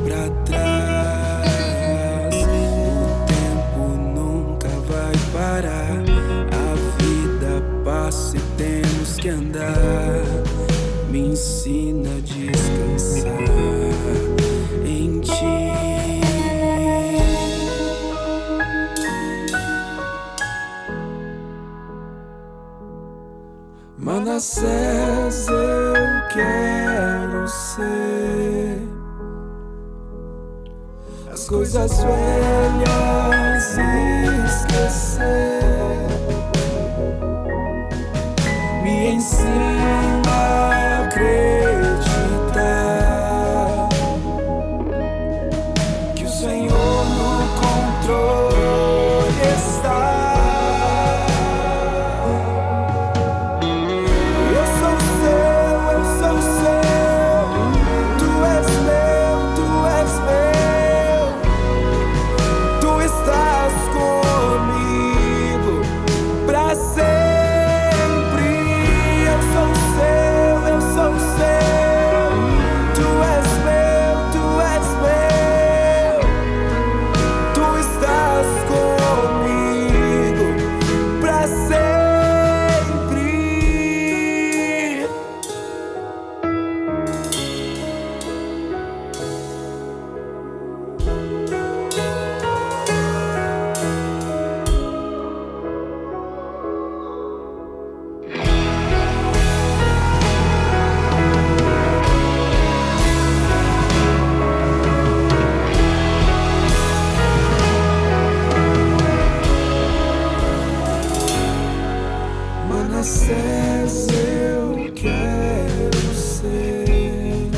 pra trás. O tempo nunca vai parar. A vida passa e temos que andar. Me ensina a descansar em ti. Manassés eu quero ser, as coisas velhas esquecer. Me ensina a acreditar que o Senhor no controle está. Manassés eu quero ser,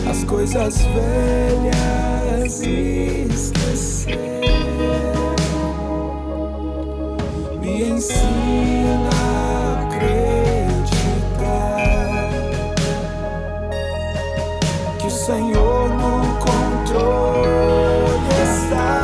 as coisas velhas esquecer. Me ensina a acreditar que o Senhor no controle está.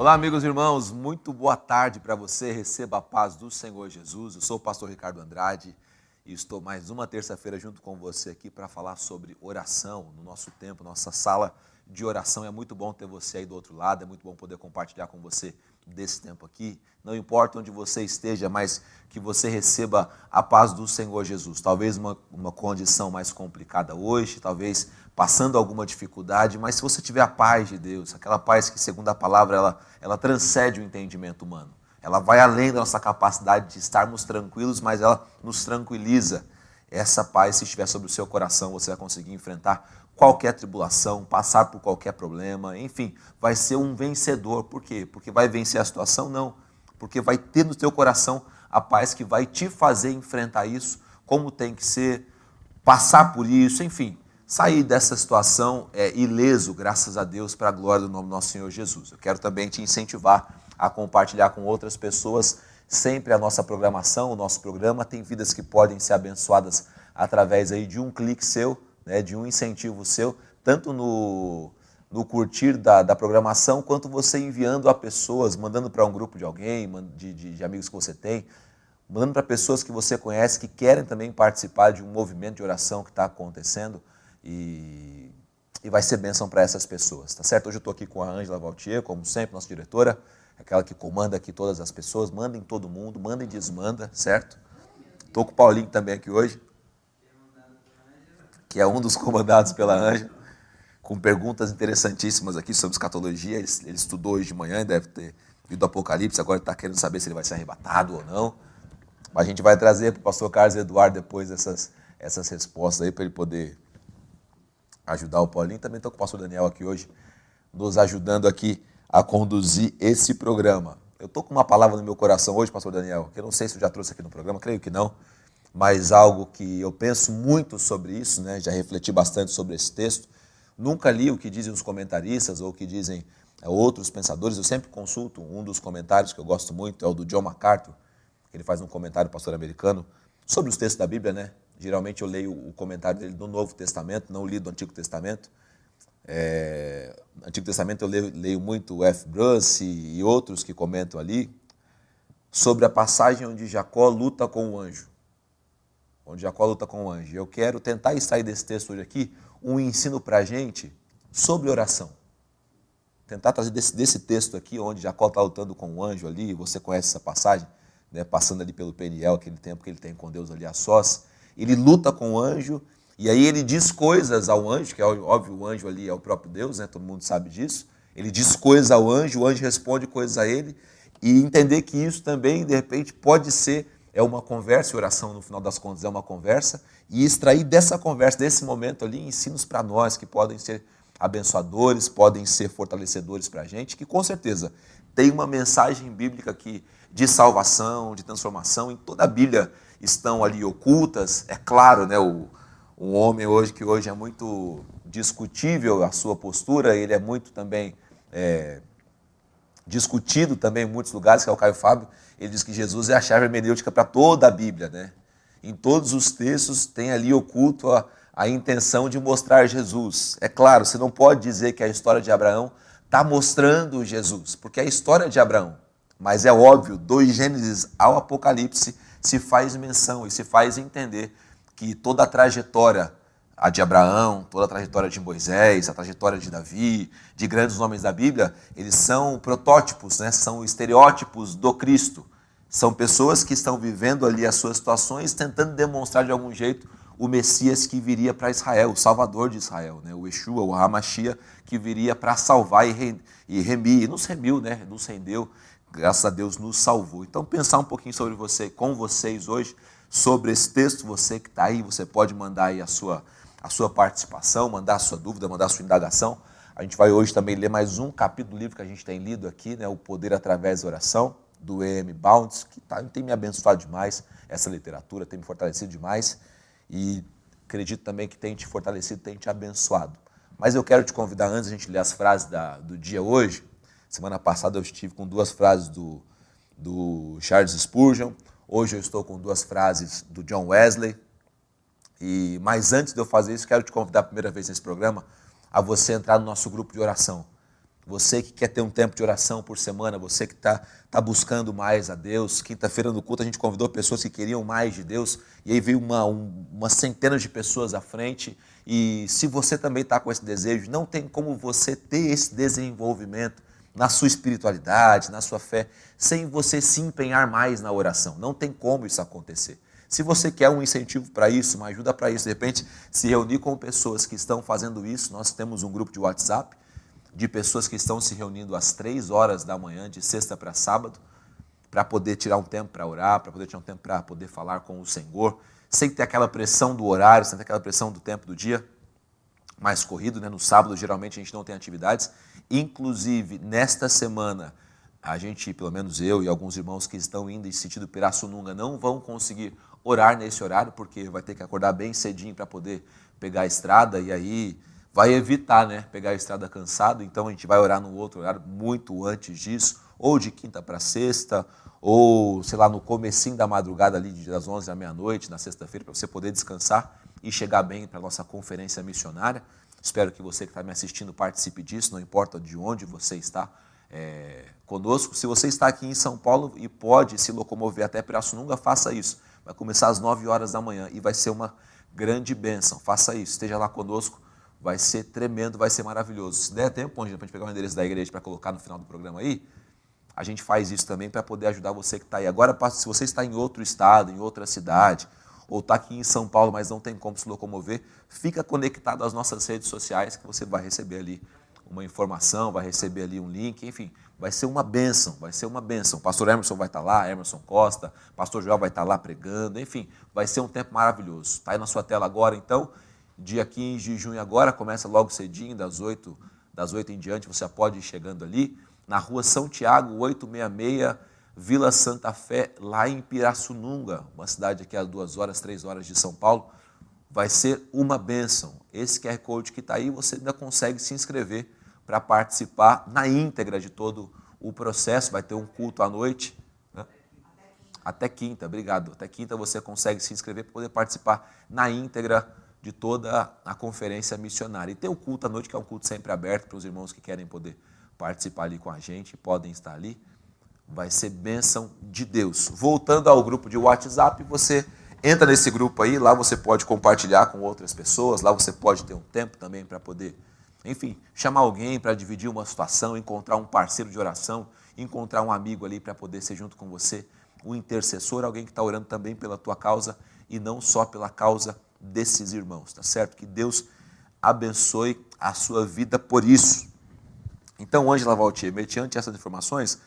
Olá, amigos e irmãos, muito boa tarde para você, receba a paz do Senhor Jesus. Eu sou o pastor Ricardo Andrade e estou mais uma terça-feira junto com você aqui para falar sobre oração no nosso tempo, nossa sala de oração. É muito bom ter você aí do outro lado, é muito bom poder compartilhar com você desse tempo aqui. Não importa onde você esteja, mas que você receba a paz do Senhor Jesus. Talvez uma condição mais complicada hoje, talvez passando alguma dificuldade, mas se você tiver a paz de Deus, aquela paz que, segundo a palavra, ela transcende o entendimento humano. Ela vai além da nossa capacidade de estarmos tranquilos, mas ela nos tranquiliza. Essa paz, se estiver sobre o seu coração, você vai conseguir enfrentar qualquer tribulação, passar por qualquer problema, enfim, vai ser um vencedor. Por quê? Porque vai vencer a situação? Não. Porque vai ter no teu coração a paz que vai te fazer enfrentar isso, como tem que ser, passar por isso, enfim, sair dessa situação ileso, graças a Deus, para a glória do nome do nosso Senhor Jesus. Eu quero também te incentivar a compartilhar com outras pessoas sempre a nossa programação, o nosso programa. Tem vidas que podem ser abençoadas através aí de um clique seu, de um incentivo seu, tanto no curtir da programação, quanto você enviando a pessoas, mandando para um grupo de alguém, de amigos que você tem, mandando para pessoas que você conhece, que querem também participar de um movimento de oração que está acontecendo, e vai ser bênção para essas pessoas, tá certo? Hoje eu estou aqui com a Ângela Valtier, como sempre, nossa diretora, aquela que comanda aqui todas as pessoas. Mandem todo mundo, mandem desmanda, certo? Estou com o Paulinho também aqui hoje, que é um dos comandados pela Ângela, com perguntas interessantíssimas aqui sobre escatologia. Ele estudou hoje de manhã, deve ter lido o Apocalipse, agora está querendo saber se ele vai ser arrebatado ou não. Mas a gente vai trazer para o pastor Carlos Eduardo depois essas respostas aí, para ele poder ajudar o Paulinho. Também estou com o pastor Daniel aqui hoje, nos ajudando aqui a conduzir esse programa. Eu estou com uma palavra no meu coração hoje, pastor Daniel, que eu não sei se eu já trouxe aqui no programa, creio que não, mas algo que eu penso muito sobre isso, já refleti bastante sobre esse texto. Nunca li o que dizem os comentaristas ou o que dizem outros pensadores. Eu sempre consulto um dos comentários que eu gosto muito, é o do John MacArthur, que ele faz um comentário, pastor americano, sobre os textos da Bíblia, Geralmente eu leio o comentário dele do Novo Testamento, não li do Antigo Testamento. No Antigo Testamento eu leio muito o F. Bruce e outros que comentam ali sobre a passagem onde Jacó luta com o anjo. Eu quero tentar extrair desse texto hoje aqui um ensino para a gente sobre oração. Tentar trazer desse texto aqui, onde Jacó está lutando com o anjo ali, você conhece essa passagem, passando ali pelo Peniel, aquele tempo que ele tem com Deus ali a sós. Ele luta com o anjo, e aí ele diz coisas ao anjo, que é óbvio, o anjo ali é o próprio Deus, todo mundo sabe disso. Ele diz coisas ao anjo, o anjo responde coisas a ele, e entender que isso também, de repente, pode ser uma conversa, e oração, no final das contas, é uma conversa, e extrair dessa conversa, desse momento ali, ensinos para nós, que podem ser abençoadores, podem ser fortalecedores para a gente, que com certeza tem uma mensagem bíblica aqui de salvação, de transformação. Em toda a Bíblia estão ali ocultas. É claro, um homem hoje é muito discutível a sua postura, ele é muito também discutido também em muitos lugares, que é o Caio Fábio. Ele diz que Jesus é a chave hermenêutica para toda a Bíblia, Em todos os textos tem ali oculto a intenção de mostrar Jesus. É claro, você não pode dizer que a história de Abraão está mostrando Jesus, porque é a história de Abraão. Mas é óbvio, do Gênesis ao Apocalipse, se faz menção e se faz entender que toda a trajetória a de Abraão, toda a trajetória de Moisés, a trajetória de Davi, de grandes homens da Bíblia, eles são protótipos, são estereótipos do Cristo. São pessoas que estão vivendo ali as suas situações, tentando demonstrar de algum jeito o Messias que viria para Israel, o Salvador de Israel, o Yeshua, o Hamashia, que viria para salvar e remir. E nos remiu, nos rendeu, graças a Deus nos salvou. Então, pensar um pouquinho com vocês hoje, sobre esse texto. Você que está aí, você pode mandar aí a sua participação, mandar a sua dúvida, mandar a sua indagação. A gente vai hoje também ler mais um capítulo do livro que a gente tem lido aqui, O Poder Através da Oração, do E.M. Bounds, que tem me abençoado demais, essa literatura tem me fortalecido demais, e acredito também que tem te fortalecido, tem te abençoado. Mas eu quero te convidar, antes de a gente ler as frases do dia hoje. Semana passada eu estive com 2 frases do Charles Spurgeon, hoje eu estou com 2 frases do John Wesley. Mas antes de eu fazer isso, quero te convidar a primeira vez nesse programa a você entrar no nosso grupo de oração. Você que quer ter um tempo de oração por semana, você que está buscando mais a Deus. Quinta-feira no culto a gente convidou pessoas que queriam mais de Deus, e aí veio uma centena de pessoas à frente. E se você também está com esse desejo, não tem como você ter esse desenvolvimento na sua espiritualidade, na sua fé, sem você se empenhar mais na oração. Não tem como isso acontecer. Se você quer um incentivo para isso, uma ajuda para isso, de repente se reunir com pessoas que estão fazendo isso, nós temos um grupo de WhatsApp de pessoas que estão se reunindo às 3 horas da manhã, de sexta para sábado, para poder tirar um tempo para orar, para poder tirar um tempo para poder falar com o Senhor, sem ter aquela pressão do horário, sem ter aquela pressão do tempo do dia mais corrido, né? No sábado, geralmente, a gente não tem atividades. Inclusive, nesta semana, a gente, pelo menos eu e alguns irmãos que estão indo em sentido Pirassununga, não vão conseguir orar nesse horário, porque vai ter que acordar bem cedinho para poder pegar a estrada, e aí vai evitar, né, pegar a estrada cansado. Então a gente vai orar no outro horário, muito antes disso, ou de quinta para sexta, ou, sei lá, no comecinho da madrugada ali, das 11 à meia-noite, na sexta-feira, para você poder descansar e chegar bem para a nossa conferência missionária. Espero que você que está me assistindo participe disso, não importa de onde você está conosco. Se você está aqui em São Paulo e pode se locomover até Pirassununga, faça isso. Vai começar às 9 horas da manhã e vai ser uma grande bênção. Faça isso, esteja lá conosco. Vai ser tremendo, vai ser maravilhoso. Se der tempo, para a gente pegar o endereço da igreja para colocar no final do programa aí, a gente faz isso também para poder ajudar você que está aí. Agora, se você está em outro estado, em outra cidade, ou está aqui em São Paulo, mas não tem como se locomover, fica conectado às nossas redes sociais que você vai receber ali uma informação, vai receber ali um link, enfim, vai ser uma bênção, vai ser uma bênção. O pastor Emerson vai estar lá, Emerson Costa, pastor Joel vai estar lá pregando, enfim, vai ser um tempo maravilhoso. Está aí na sua tela agora, então. Dia 15 de junho agora, começa logo cedinho, das 8 em diante, você já pode ir chegando ali, na rua São Tiago, 866, Vila Santa Fé, lá em Pirassununga, uma cidade aqui a 2 horas, 3 horas de São Paulo. Vai ser uma bênção. Esse QR Code que está aí, você ainda consegue se inscrever para participar na íntegra de todo o processo. Vai ter um culto à noite, né? Até quinta, obrigado. Até quinta você consegue se inscrever para poder participar na íntegra de toda a conferência missionária. E tem o culto à noite, que é um culto sempre aberto para os irmãos que querem poder participar ali com a gente, podem estar ali. Vai ser bênção de Deus. Voltando ao grupo de WhatsApp, você entra nesse grupo aí, lá você pode compartilhar com outras pessoas, lá você pode ter um tempo também para poder, enfim, chamar alguém para dividir uma situação, encontrar um parceiro de oração, encontrar um amigo ali para poder ser junto com você, um intercessor, alguém que está orando também pela tua causa e não só pela causa desses irmãos, tá certo? Que Deus abençoe a sua vida por isso. Então, Ângela Valtier, mediante essas informações,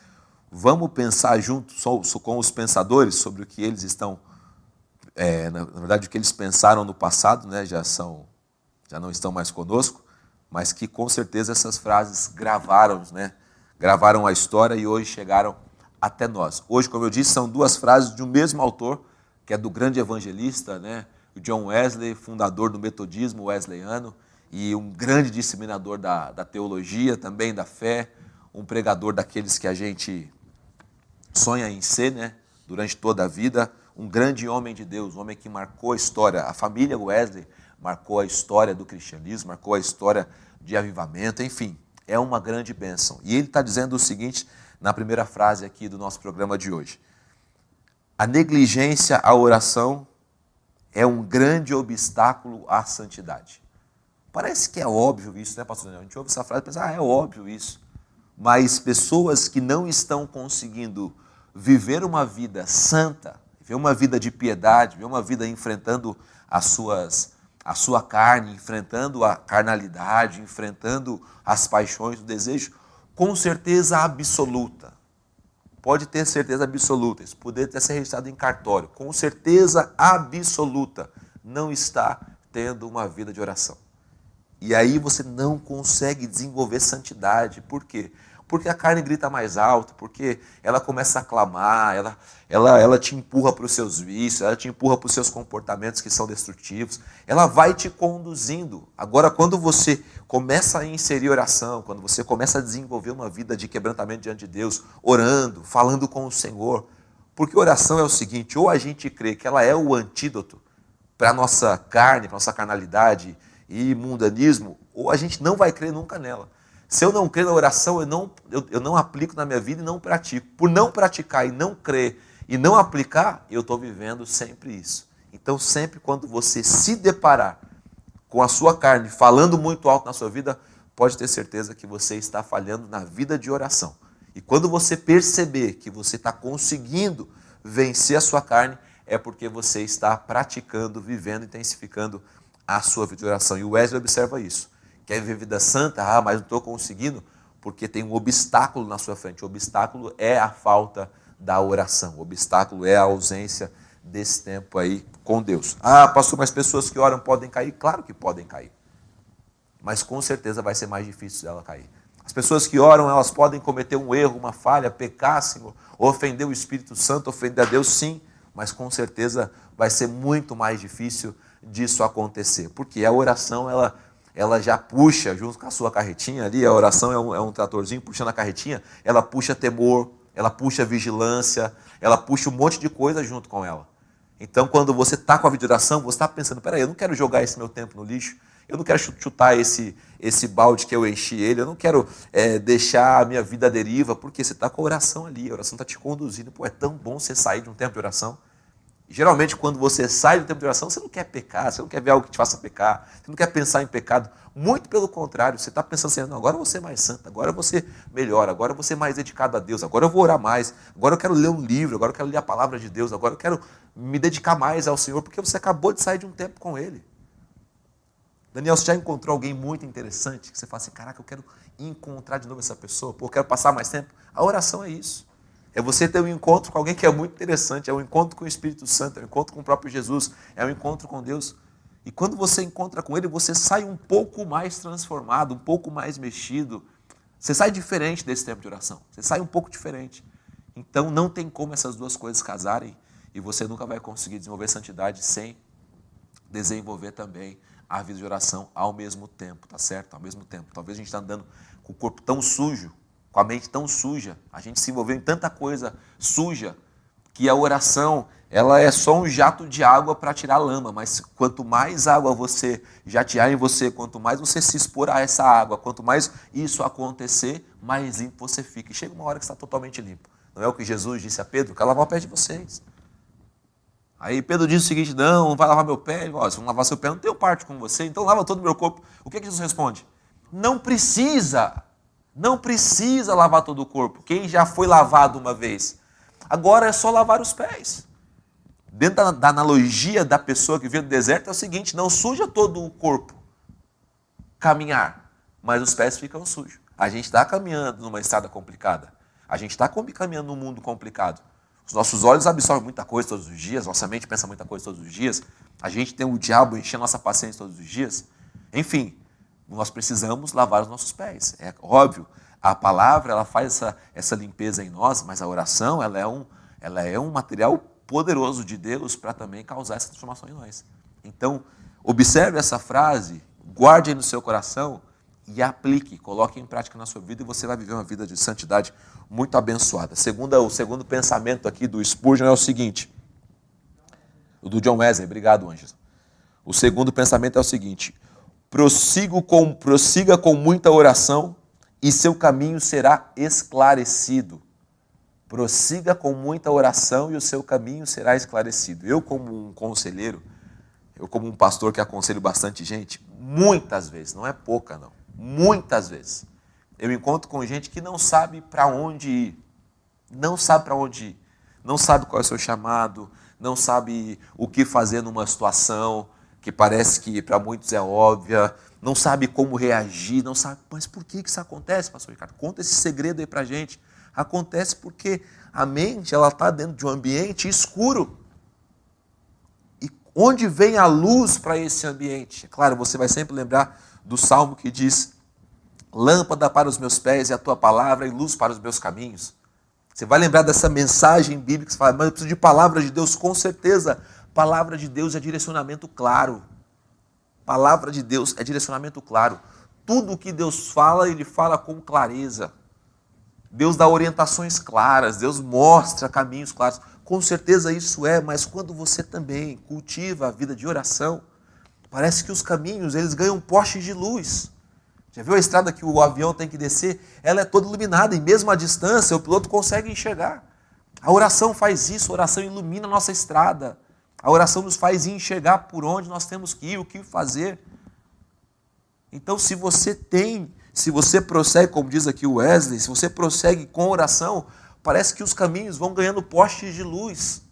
vamos pensar junto com os pensadores sobre o que eles estão, na verdade, o que eles pensaram no passado, né? Já não estão mais conosco, mas que com certeza essas frases gravaram, né? Gravaram a história e hoje chegaram até nós. Hoje, como eu disse, são 2 frases de um mesmo autor, que é do grande evangelista, né? O John Wesley, fundador do metodismo wesleyano e um grande disseminador da teologia, também da fé, um pregador daqueles que a gente sonha em ser, né? Durante toda a vida, um grande homem de Deus, um homem que marcou a história. A família Wesley marcou a história do cristianismo, marcou a história de avivamento, enfim, é uma grande bênção. E ele está dizendo o seguinte na primeira frase aqui do nosso programa de hoje: a negligência à oração é um grande obstáculo à santidade. Parece que é óbvio isso, né, pastor Daniel? A gente ouve essa frase e pensa, é óbvio isso. Mas pessoas que não estão conseguindo viver uma vida santa, viver uma vida de piedade, viver uma vida enfrentando a sua carne, enfrentando a carnalidade, enfrentando as paixões, o desejo, com certeza absoluta. Pode ter certeza absoluta, isso poderia ter sido registrado em cartório, com certeza absoluta, não está tendo uma vida de oração. E aí você não consegue desenvolver santidade. Por quê? Porque a carne grita mais alto, porque ela começa a clamar, ela te empurra para os seus vícios, ela te empurra para os seus comportamentos que são destrutivos, ela vai te conduzindo. Agora, quando você começa a inserir oração, quando você começa a desenvolver uma vida de quebrantamento diante de Deus, orando, falando com o Senhor, porque oração é o seguinte, ou a gente crê que ela é o antídoto para a nossa carne, para a nossa carnalidade e mundanismo, ou a gente não vai crer nunca nela. Se eu não crer na oração, eu não aplico na minha vida e não pratico. Por não praticar e não crer e não aplicar, eu estou vivendo sempre isso. Então, sempre quando você se deparar com a sua carne falando muito alto na sua vida, pode ter certeza que você está falhando na vida de oração. E quando você perceber que você está conseguindo vencer a sua carne, é porque você está praticando, vivendo, intensificando a sua vida de oração. E o Wesley observa isso. Quer viver vida santa? Mas não estou conseguindo, porque tem um obstáculo na sua frente. O obstáculo é a falta da oração. O obstáculo é a ausência desse tempo aí com Deus. Pastor, mas pessoas que oram podem cair? Claro que podem cair. Mas com certeza vai ser mais difícil dela cair. As pessoas que oram, elas podem cometer um erro, uma falha, pecar, Senhor, ofender o Espírito Santo, ofender a Deus, sim, mas com certeza vai ser muito mais difícil disso acontecer. Porque a oração, ela já puxa, junto com a sua carretinha ali, a oração é um tratorzinho puxando a carretinha, ela puxa temor, ela puxa vigilância, ela puxa um monte de coisa junto com ela. Então, quando você está com a vida de oração, você está pensando, peraí, eu não quero jogar esse meu tempo no lixo, eu não quero chutar esse balde que eu enchi ele, eu não quero deixar a minha vida à deriva, porque você está com a oração ali, a oração está te conduzindo. Pô, é tão bom você sair de um tempo de oração. E, geralmente, quando você sai do tempo de oração, você não quer pecar, você não quer ver algo que te faça pecar, você não quer pensar em pecado. Muito pelo contrário, você está pensando assim, não, agora eu vou ser mais santo, agora eu vou ser melhor, agora eu vou ser mais dedicado a Deus, agora eu vou orar mais, agora eu quero ler um livro, agora eu quero ler a palavra de Deus, agora eu quero me dedicar mais ao Senhor, porque você acabou de sair de um tempo com Ele. Daniel, você já encontrou alguém muito interessante, que você fala assim, caraca, eu quero encontrar de novo essa pessoa, eu quero passar mais tempo? A oração é isso. É você ter um encontro com alguém que é muito interessante, é um encontro com o Espírito Santo, é um encontro com o próprio Jesus, é um encontro com Deus. E quando você encontra com Ele, você sai um pouco mais transformado, um pouco mais mexido. Você sai diferente desse tempo de oração, você sai um pouco diferente. Então não tem como essas duas coisas casarem e você nunca vai conseguir desenvolver santidade sem desenvolver também a vida de oração ao mesmo tempo, tá certo? Ao mesmo tempo. Talvez a gente está andando com o corpo tão sujo, com a mente tão suja, a gente se envolveu em tanta coisa suja, que a oração, ela é só um jato de água para tirar a lama, mas quanto mais água você jatear em você, quanto mais você se expor a essa água, quanto mais isso acontecer, mais limpo você fica. E chega uma hora que você está totalmente limpo. Não é o que Jesus disse a Pedro? Quero lavar o pé de vocês. Aí Pedro diz o seguinte, não vai lavar meu pé. Ele fala, se não lavar seu pé, eu não tenho parte com você, então lava todo o meu corpo. O que Jesus responde? Não precisa lavar todo o corpo. Quem já foi lavado uma vez? Agora é só lavar os pés. Dentro da analogia da pessoa que veio do deserto é o seguinte, não suja todo o corpo caminhar, mas os pés ficam sujos. A gente está caminhando numa estrada complicada. A gente está caminhando num mundo complicado. Os nossos olhos absorvem muita coisa todos os dias, nossa mente pensa muita coisa todos os dias, a gente tem o diabo enchendo nossa paciência todos os dias. Enfim, nós precisamos lavar os nossos pés. É óbvio, a palavra ela faz essa limpeza em nós, mas a oração ela é um material poderoso de Deus para também causar essa transformação em nós. Então, observe essa frase, guarde aí no seu coração e aplique, coloque em prática na sua vida e você vai viver uma vida de santidade muito abençoada. O segundo pensamento aqui do Spurgeon é o seguinte, o do John Wesley, obrigado, Anjos. O segundo pensamento é o seguinte, prossiga com muita oração e seu caminho será esclarecido. Prossiga com muita oração e o seu caminho será esclarecido. Eu, como um conselheiro, eu, como um pastor que aconselho bastante gente, muitas vezes, não é pouca não, muitas vezes, eu encontro com gente que não sabe para onde ir, não sabe para onde ir, não sabe qual é o seu chamado, não sabe o que fazer numa situação que parece que para muitos é óbvia, não sabe como reagir, não sabe, mas por que isso acontece, pastor Ricardo? Conta esse segredo aí para a gente. Acontece porque a mente ela está dentro de um ambiente escuro. E onde vem a luz para esse ambiente? É claro, você vai sempre lembrar do Salmo que diz, lâmpada para os meus pés e a tua palavra e luz para os meus caminhos. Você vai lembrar dessa mensagem bíblica que você fala, mas eu preciso de palavra de Deus, com certeza. Palavra de Deus é direcionamento claro. Palavra de Deus é direcionamento claro. Tudo que Deus fala, Ele fala com clareza. Deus dá orientações claras, Deus mostra caminhos claros. Com certeza isso é, mas quando você também cultiva a vida de oração, parece que os caminhos, eles ganham postes de luz. Já viu a estrada que o avião tem que descer? Ela é toda iluminada e mesmo à distância o piloto consegue enxergar. A oração faz isso, a oração ilumina a nossa estrada. A oração nos faz enxergar por onde nós temos que ir, o que fazer. Então, se você prossegue, como diz aqui o Wesley, se você prossegue com oração, parece que os caminhos vão ganhando postes de luz.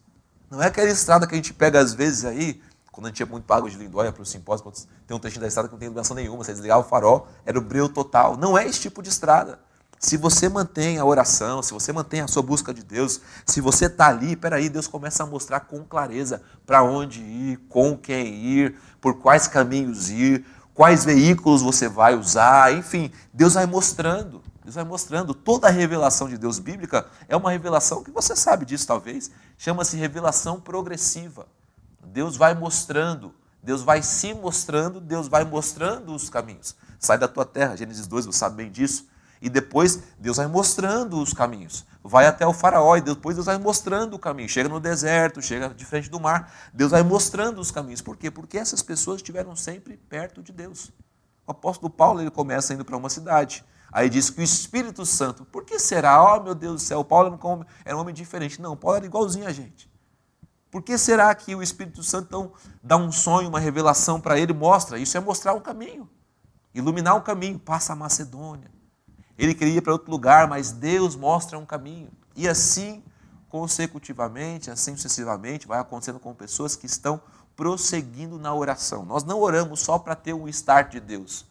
Não é aquela estrada que a gente pega às vezes aí, quando a gente ia muito para Águas de Lindóia, para o simpósio, tem um trechinho da estrada que não tem iluminação nenhuma, você desligava o farol, era o breu total. Não é esse tipo de estrada. Se você mantém a oração, se você mantém a sua busca de Deus, se você está ali, peraí, Deus começa a mostrar com clareza para onde ir, com quem ir, por quais caminhos ir, quais veículos você vai usar, enfim, Deus vai mostrando. Deus vai mostrando. Toda a revelação de Deus bíblica é uma revelação que você sabe disso talvez, chama-se revelação progressiva. Deus vai mostrando, Deus vai se mostrando, Deus vai mostrando os caminhos. Sai da tua terra, Gênesis 2, você sabe bem disso. E depois Deus vai mostrando os caminhos. Vai até o faraó e depois Deus vai mostrando o caminho. Chega no deserto, chega de frente do mar. Deus vai mostrando os caminhos. Por quê? Porque essas pessoas estiveram sempre perto de Deus. O apóstolo Paulo ele começa indo para uma cidade. Aí diz que o Espírito Santo, por que será? Oh, meu Deus do céu, Paulo era um homem diferente. Não, Paulo era igualzinho a gente. Por que será que o Espírito Santo então, dá um sonho, uma revelação para ele, mostra? Isso é mostrar um caminho, iluminar um caminho, passa a Macedônia. Ele queria ir para outro lugar, mas Deus mostra um caminho. E assim, consecutivamente, assim sucessivamente, vai acontecendo com pessoas que estão prosseguindo na oração. Nós não oramos só para ter um start de Deus.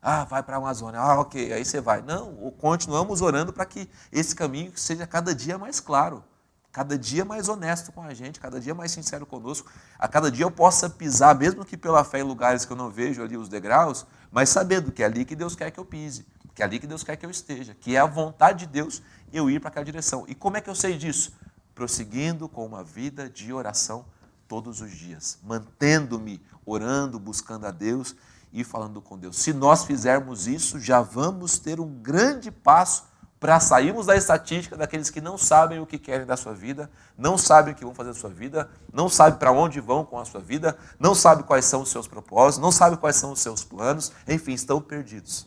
Ah, vai para a Amazônia, ok, aí você vai. Não, continuamos orando para que esse caminho seja cada dia mais claro. Cada dia mais honesto com a gente, cada dia mais sincero conosco. A cada dia eu possa pisar, mesmo que pela fé em lugares que eu não vejo ali os degraus, mas sabendo que é ali que Deus quer que eu pise, que é ali que Deus quer que eu esteja, que é a vontade de Deus eu ir para aquela direção. E como é que eu sei disso? Prosseguindo com uma vida de oração todos os dias, mantendo-me orando, buscando a Deus e falando com Deus. Se nós fizermos isso, já vamos ter um grande passo para sairmos da estatística daqueles que não sabem o que querem da sua vida, não sabem o que vão fazer da sua vida, não sabem para onde vão com a sua vida, não sabem quais são os seus propósitos, não sabem quais são os seus planos, enfim, estão perdidos.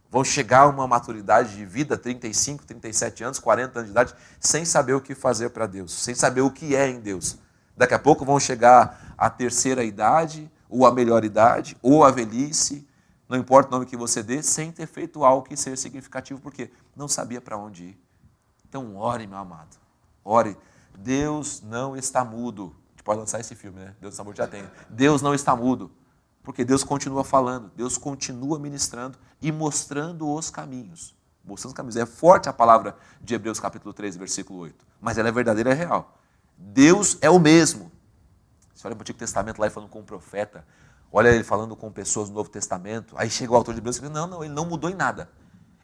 Vão chegar a uma maturidade de vida, 35, 37 anos, 40 anos de idade, sem saber o que fazer para Deus, sem saber o que é em Deus. Daqui a pouco vão chegar à terceira idade, ou à melhor idade, ou à velhice, não importa o nome que você dê, sem ter feito algo que seja significativo, porque não sabia para onde ir. Então ore, meu amado, ore. Deus não está mudo. A gente pode lançar esse filme, né? Deus está mudo, já tem. Deus não está mudo, porque Deus continua falando, Deus continua ministrando e mostrando os caminhos. Mostrando os caminhos. É forte a palavra de Hebreus capítulo 3, versículo 8, mas ela é verdadeira e real. Deus é o mesmo. Você olha para o Antigo Testamento lá e falando com um profeta, olha ele falando com pessoas do Novo Testamento, aí chega o autor de Hebreus e diz, não, ele não mudou em nada.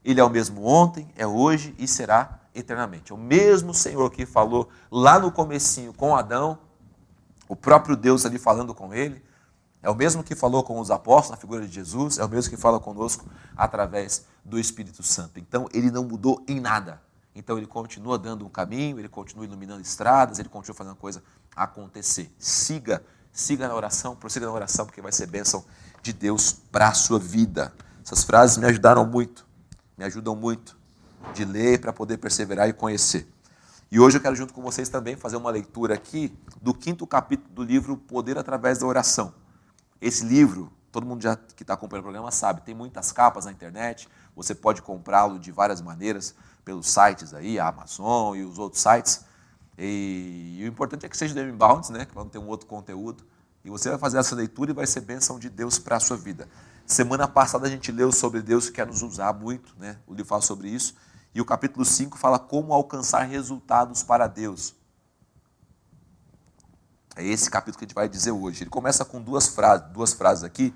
Ele é o mesmo ontem, é hoje e será eternamente. É o mesmo Senhor que falou lá no comecinho com Adão, o próprio Deus ali falando com ele, é o mesmo que falou com os apóstolos na figura de Jesus, é o mesmo que fala conosco através do Espírito Santo. Então ele não mudou em nada. Então ele continua dando um caminho, ele continua iluminando estradas, ele continua fazendo a coisa acontecer. Siga na oração, prossiga na oração, porque vai ser bênção de Deus para a sua vida. Essas frases me ajudam muito de ler para poder perseverar e conhecer. E hoje eu quero junto com vocês também fazer uma leitura aqui do 5º capítulo do livro Poder através da Oração. Esse livro, todo mundo já que está acompanhando o programa sabe, tem muitas capas na internet, você pode comprá-lo de várias maneiras, pelos sites aí, a Amazon e os outros sites. E o importante é que seja do Inbounds, né? Que vamos ter um outro conteúdo. E você vai fazer essa leitura e vai ser bênção de Deus para a sua vida. Semana passada a gente leu sobre Deus que quer nos usar muito, né? O livro fala sobre isso. E o capítulo 5 fala como alcançar resultados para Deus. É esse capítulo que a gente vai dizer hoje. Ele começa com duas frases aqui.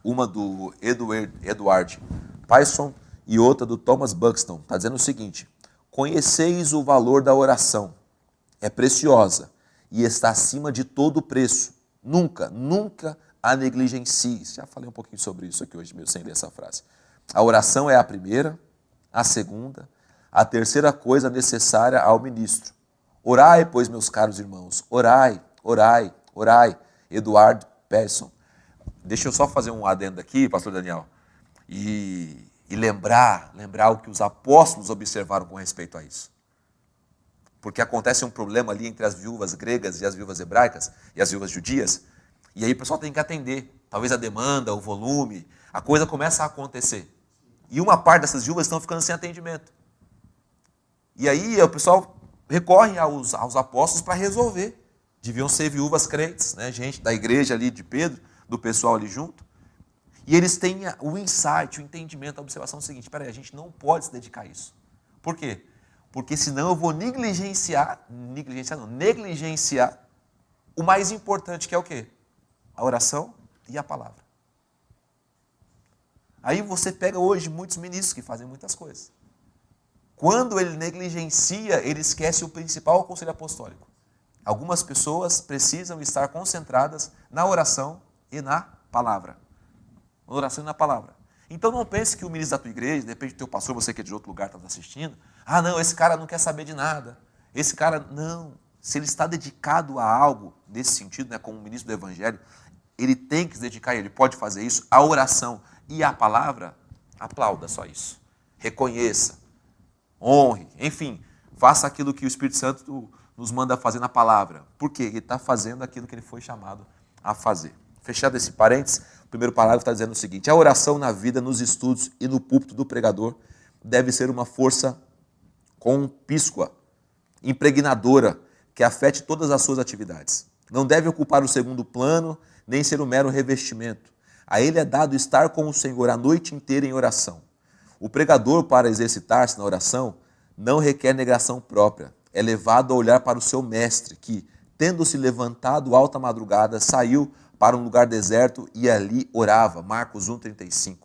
Uma do Edward Payson e outra do Thomas Buxton. Está dizendo o seguinte: conheceis o valor da oração, é preciosa e está acima de todo preço. Nunca a negligencies. Já falei um pouquinho sobre isso aqui hoje, meio sem ler essa frase. A oração é a primeira, a segunda, a terceira coisa necessária ao ministro. Orai, pois, meus caros irmãos, orai. Edward Payson. Deixa eu só fazer um adendo aqui, pastor Daniel. e lembrar o que os apóstolos observaram com respeito a isso. Porque acontece um problema ali entre as viúvas gregas e as viúvas hebraicas e as viúvas judias, e aí o pessoal tem que atender. Talvez a demanda, o volume, a coisa começa a acontecer. E uma parte dessas viúvas estão ficando sem atendimento. E aí o pessoal recorre aos apóstolos para resolver. Deviam ser viúvas crentes, né? Gente da igreja ali de Pedro, do pessoal ali junto. E eles têm o insight, o entendimento, a observação seguinte: espera aí, a gente não pode se dedicar a isso. Por quê? Porque senão eu vou negligenciar o mais importante, que é o quê? A oração e a palavra. Aí você pega hoje muitos ministros que fazem muitas coisas. Quando ele negligencia, ele esquece o principal conselho apostólico. Algumas pessoas precisam estar concentradas na oração e na palavra. Na oração e na palavra. Então não pense que o ministro da tua igreja, de repente o teu pastor, você que é de outro lugar, está assistindo, não, esse cara não quer saber de nada. Esse cara, não. Se ele está dedicado a algo nesse sentido, né, como ministro do evangelho, ele tem que se dedicar, ele pode fazer isso, a oração e a palavra, aplauda só isso. Reconheça, honre, enfim, faça aquilo que o Espírito Santo nos manda fazer na palavra. Por quê? Ele está fazendo aquilo que ele foi chamado a fazer. Fechado esse parênteses, o primeiro parágrafo está dizendo o seguinte: a oração na vida, nos estudos e no púlpito do pregador deve ser uma força compíscua, impregnadora, que afete todas as suas atividades. Não deve ocupar o segundo plano, nem ser um mero revestimento. A ele é dado estar com o Senhor a noite inteira em oração. O pregador, para exercitar-se na oração, não requer negação própria. É levado a olhar para o seu mestre, que, tendo-se levantado alta madrugada, saiu para um lugar deserto e ali orava. Marcos 1,35.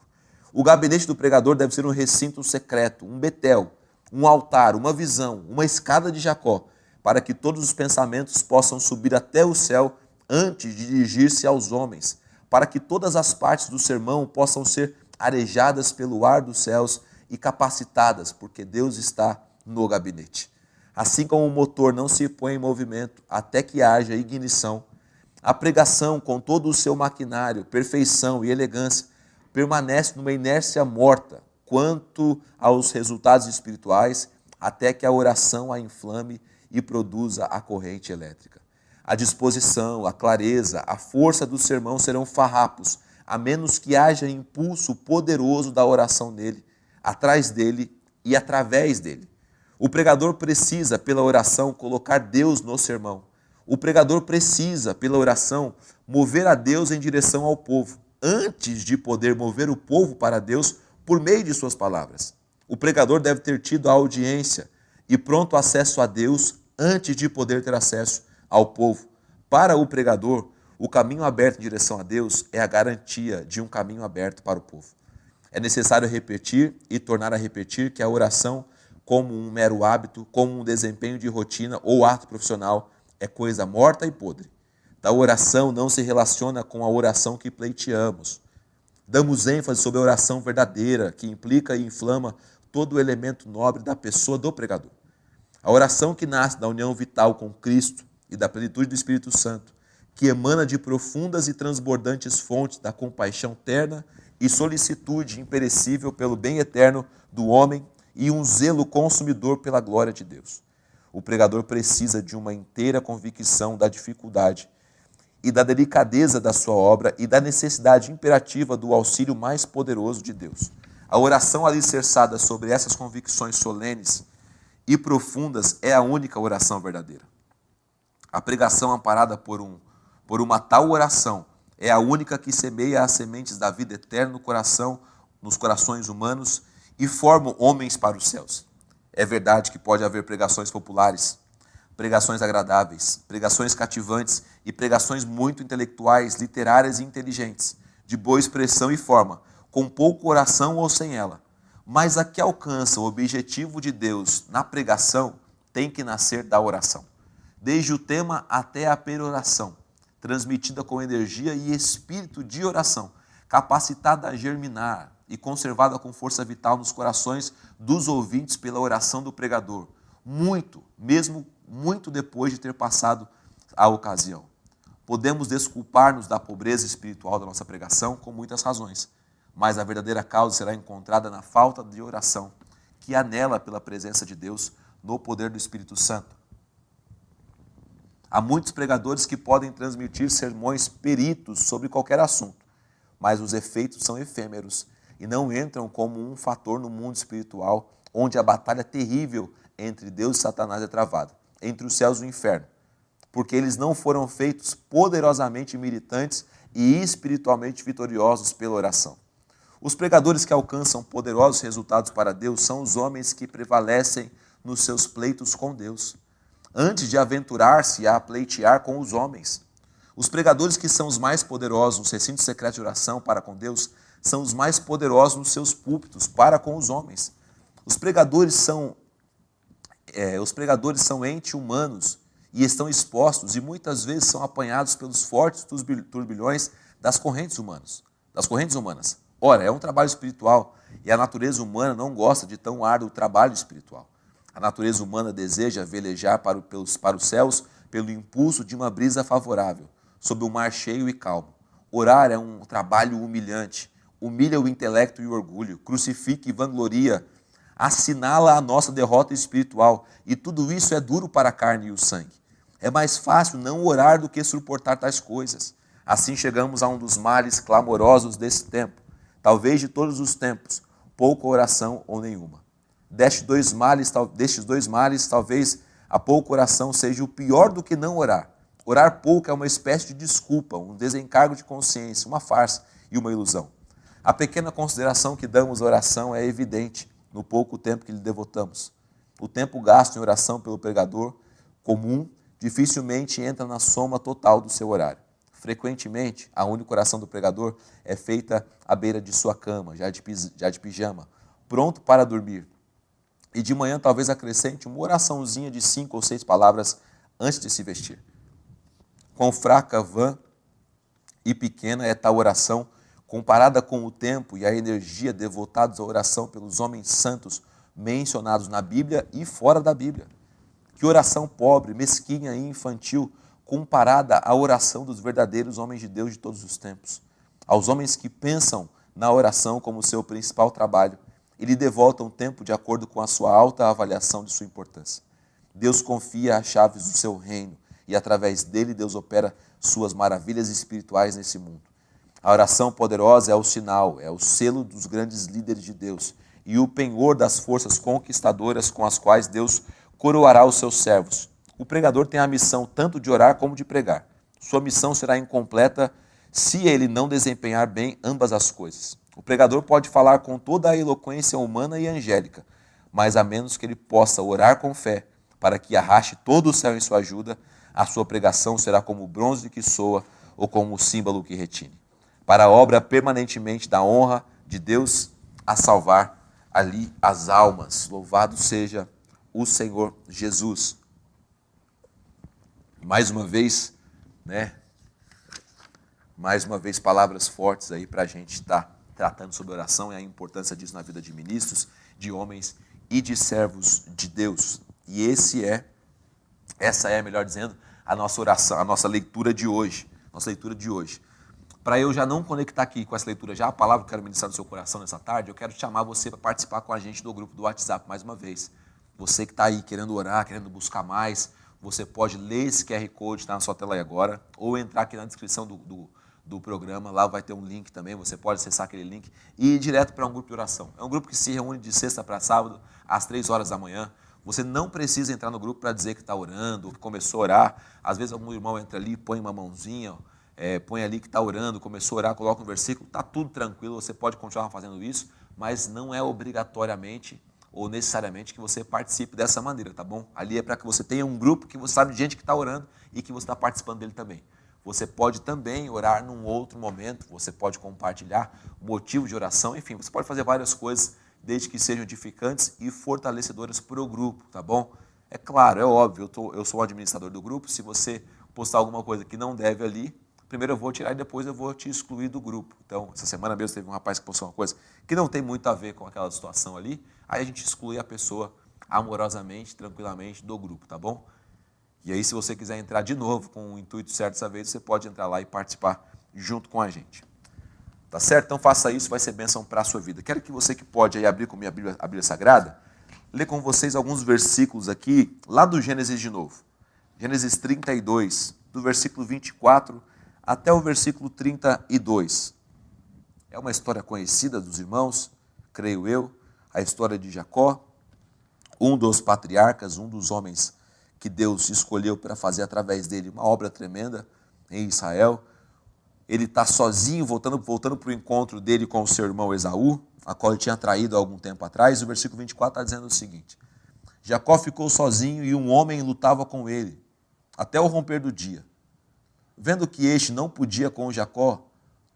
O gabinete do pregador deve ser um recinto secreto, um Betel, um altar, uma visão, uma escada de Jacó, para que todos os pensamentos possam subir até o céu antes de dirigir-se aos homens, para que todas as partes do sermão possam ser arejadas pelo ar dos céus e capacitadas, porque Deus está no gabinete. Assim como o motor não se põe em movimento até que haja ignição, a pregação, com todo o seu maquinário, perfeição e elegância, permanece numa inércia morta quanto aos resultados espirituais, até que a oração a inflame e produza a corrente elétrica. A disposição, a clareza, a força do sermão serão farrapos, a menos que haja impulso poderoso da oração nele, atrás dele e através dele. O pregador precisa, pela oração, colocar Deus no sermão. O pregador precisa, pela oração, mover a Deus em direção ao povo, antes de poder mover o povo para Deus por meio de suas palavras. O pregador deve ter tido a audiência e pronto acesso a Deus antes de poder ter acesso ao povo. Para o pregador, o caminho aberto em direção a Deus é a garantia de um caminho aberto para o povo. É necessário repetir e tornar a repetir que a oração, como um mero hábito, como um desempenho de rotina ou ato profissional, é coisa morta e podre. Da oração não se relaciona com a oração que pleiteamos. Damos ênfase sobre a oração verdadeira, que implica e inflama todo o elemento nobre da pessoa do pregador. A oração que nasce da união vital com Cristo e da plenitude do Espírito Santo, que emana de profundas e transbordantes fontes da compaixão terna e solicitude imperecível pelo bem eterno do homem e um zelo consumidor pela glória de Deus. O pregador precisa de uma inteira convicção da dificuldade e da delicadeza da sua obra e da necessidade imperativa do auxílio mais poderoso de Deus. A oração alicerçada sobre essas convicções solenes e profundas é a única oração verdadeira. A pregação amparada por uma tal oração é a única que semeia as sementes da vida eterna no coração, nos corações humanos e forma homens para os céus. É verdade que pode haver pregações populares, pregações agradáveis, pregações cativantes e pregações muito intelectuais, literárias e inteligentes, de boa expressão e forma, com pouca oração ou sem ela. Mas a que alcança o objetivo de Deus na pregação tem que nascer da oração. Desde o tema até a peroração, transmitida com energia e espírito de oração, capacitada a germinar e conservada com força vital nos corações dos ouvintes pela oração do pregador, mesmo muito depois de ter passado a ocasião. Podemos desculpar-nos da pobreza espiritual da nossa pregação com muitas razões. mas a verdadeira causa será encontrada na falta de oração, que anela pela presença de Deus no poder do Espírito Santo. Há muitos pregadores que podem transmitir sermões peritos sobre qualquer assunto, mas os efeitos são efêmeros e não entram como um fator no mundo espiritual, onde a batalha terrível entre Deus e Satanás é travada, entre os céus e o inferno, porque eles não foram feitos poderosamente militantes e espiritualmente vitoriosos pela oração. Os pregadores que alcançam poderosos resultados para Deus são os homens que prevalecem nos seus pleitos com Deus, antes de aventurar-se a pleitear com os homens. Os pregadores que são os mais poderosos no recinto secreto de oração para com Deus são os mais poderosos nos seus púlpitos para com os homens. Os pregadores são entes humanos e estão expostos e muitas vezes são apanhados pelos fortes turbilhões das correntes humanas. Ora, é um trabalho espiritual e a natureza humana não gosta de tão árduo trabalho espiritual. A natureza humana deseja velejar para os céus pelo impulso de uma brisa favorável, sob um mar cheio e calmo. Orar é um trabalho humilhante, humilha o intelecto e o orgulho, crucifica e vangloria, assinala a nossa derrota espiritual, e tudo isso é duro para a carne e o sangue. É mais fácil não orar do que suportar tais coisas. Assim chegamos a um dos males clamorosos desse tempo, talvez de todos os tempos, pouca oração ou nenhuma. Destes dois males, talvez a pouca oração seja o pior do que não orar. Orar pouco é uma espécie de desculpa, um desencargo de consciência, uma farsa e uma ilusão. A pequena consideração que damos à oração é evidente no pouco tempo que lhe devotamos. O tempo gasto em oração pelo pregador comum dificilmente entra na soma total do seu horário. Frequentemente, a única oração do pregador é feita à beira de sua cama, já de pijama, pronto para dormir. E de manhã talvez acrescente uma oraçãozinha de 5 ou 6 palavras antes de se vestir. Quão fraca, vã e pequena é tal oração, comparada com o tempo e a energia devotados à oração pelos homens santos mencionados na Bíblia e fora da Bíblia. Que oração pobre, mesquinha e infantil, comparada à oração dos verdadeiros homens de Deus de todos os tempos. Aos homens que pensam na oração como seu principal trabalho, e lhe devotam tempo de acordo com a sua alta avaliação de sua importância. Deus confia as chaves do seu reino e através dele Deus opera suas maravilhas espirituais nesse mundo. A oração poderosa é o sinal, é o selo dos grandes líderes de Deus e o penhor das forças conquistadoras com as quais Deus coroará os seus servos. O pregador tem a missão tanto de orar como de pregar. Sua missão será incompleta se ele não desempenhar bem ambas as coisas. O pregador pode falar com toda a eloquência humana e angélica, mas a menos que ele possa orar com fé, para que arraste todo o céu em sua ajuda, a sua pregação será como o bronze que soa ou como o símbolo que retine. Para a obra permanentemente da honra de Deus a salvar ali as almas. Louvado seja o Senhor Jesus. Mais uma vez, palavras fortes aí para a gente estar tratando sobre oração e a importância disso na vida de ministros, de homens e de servos de Deus. E essa é, melhor dizendo, a nossa oração, a nossa leitura de hoje. Para eu já não conectar aqui com essa leitura, já a palavra que eu quero ministrar no seu coração nessa tarde, eu quero chamar você para participar com a gente do grupo do WhatsApp mais uma vez. Você que está aí querendo orar, querendo buscar mais, você pode ler esse QR Code, está na sua tela aí agora, ou entrar aqui na descrição do programa, lá vai ter um link também, você pode acessar aquele link e ir direto para um grupo de oração. É um grupo que se reúne de sexta para sábado, às 3 horas da manhã. Você não precisa entrar no grupo para dizer que está orando, ou que começou a orar. Às vezes algum irmão entra ali, põe uma mãozinha, põe ali que está orando, começou a orar, coloca um versículo, está tudo tranquilo, você pode continuar fazendo isso, mas não é obrigatoriamente ou necessariamente que você participe dessa maneira, tá bom? Ali é para que você tenha um grupo que você sabe de gente que está orando e que você está participando dele também. Você pode também orar num outro momento, você pode compartilhar o motivo de oração, enfim, você pode fazer várias coisas, desde que sejam edificantes e fortalecedoras para o grupo, tá bom? É claro, é óbvio, eu sou o administrador do grupo, se você postar alguma coisa que não deve ali, primeiro eu vou tirar e depois eu vou te excluir do grupo. Então, essa semana mesmo teve um rapaz que postou uma coisa que não tem muito a ver com aquela situação ali, aí a gente exclui a pessoa amorosamente, tranquilamente do grupo, tá bom? E aí, se você quiser entrar de novo com o intuito certo dessa vez, você pode entrar lá e participar junto com a gente. Tá certo? Então faça isso, vai ser bênção para a sua vida. Quero que você que pode aí abrir comigo a Bíblia Sagrada, ler com vocês alguns versículos aqui, lá do Gênesis de novo. Gênesis 32, do versículo 24 até o versículo 32. É uma história conhecida dos irmãos, creio eu, a história de Jacó, um dos patriarcas, um dos homens que Deus escolheu para fazer através dele uma obra tremenda em Israel. Ele está sozinho, voltando para o encontro dele com o seu irmão Esaú, a qual ele tinha traído há algum tempo atrás. O versículo 24 está dizendo o seguinte: Jacó ficou sozinho e um homem lutava com ele, até o romper do dia. Vendo que este não podia com Jacó,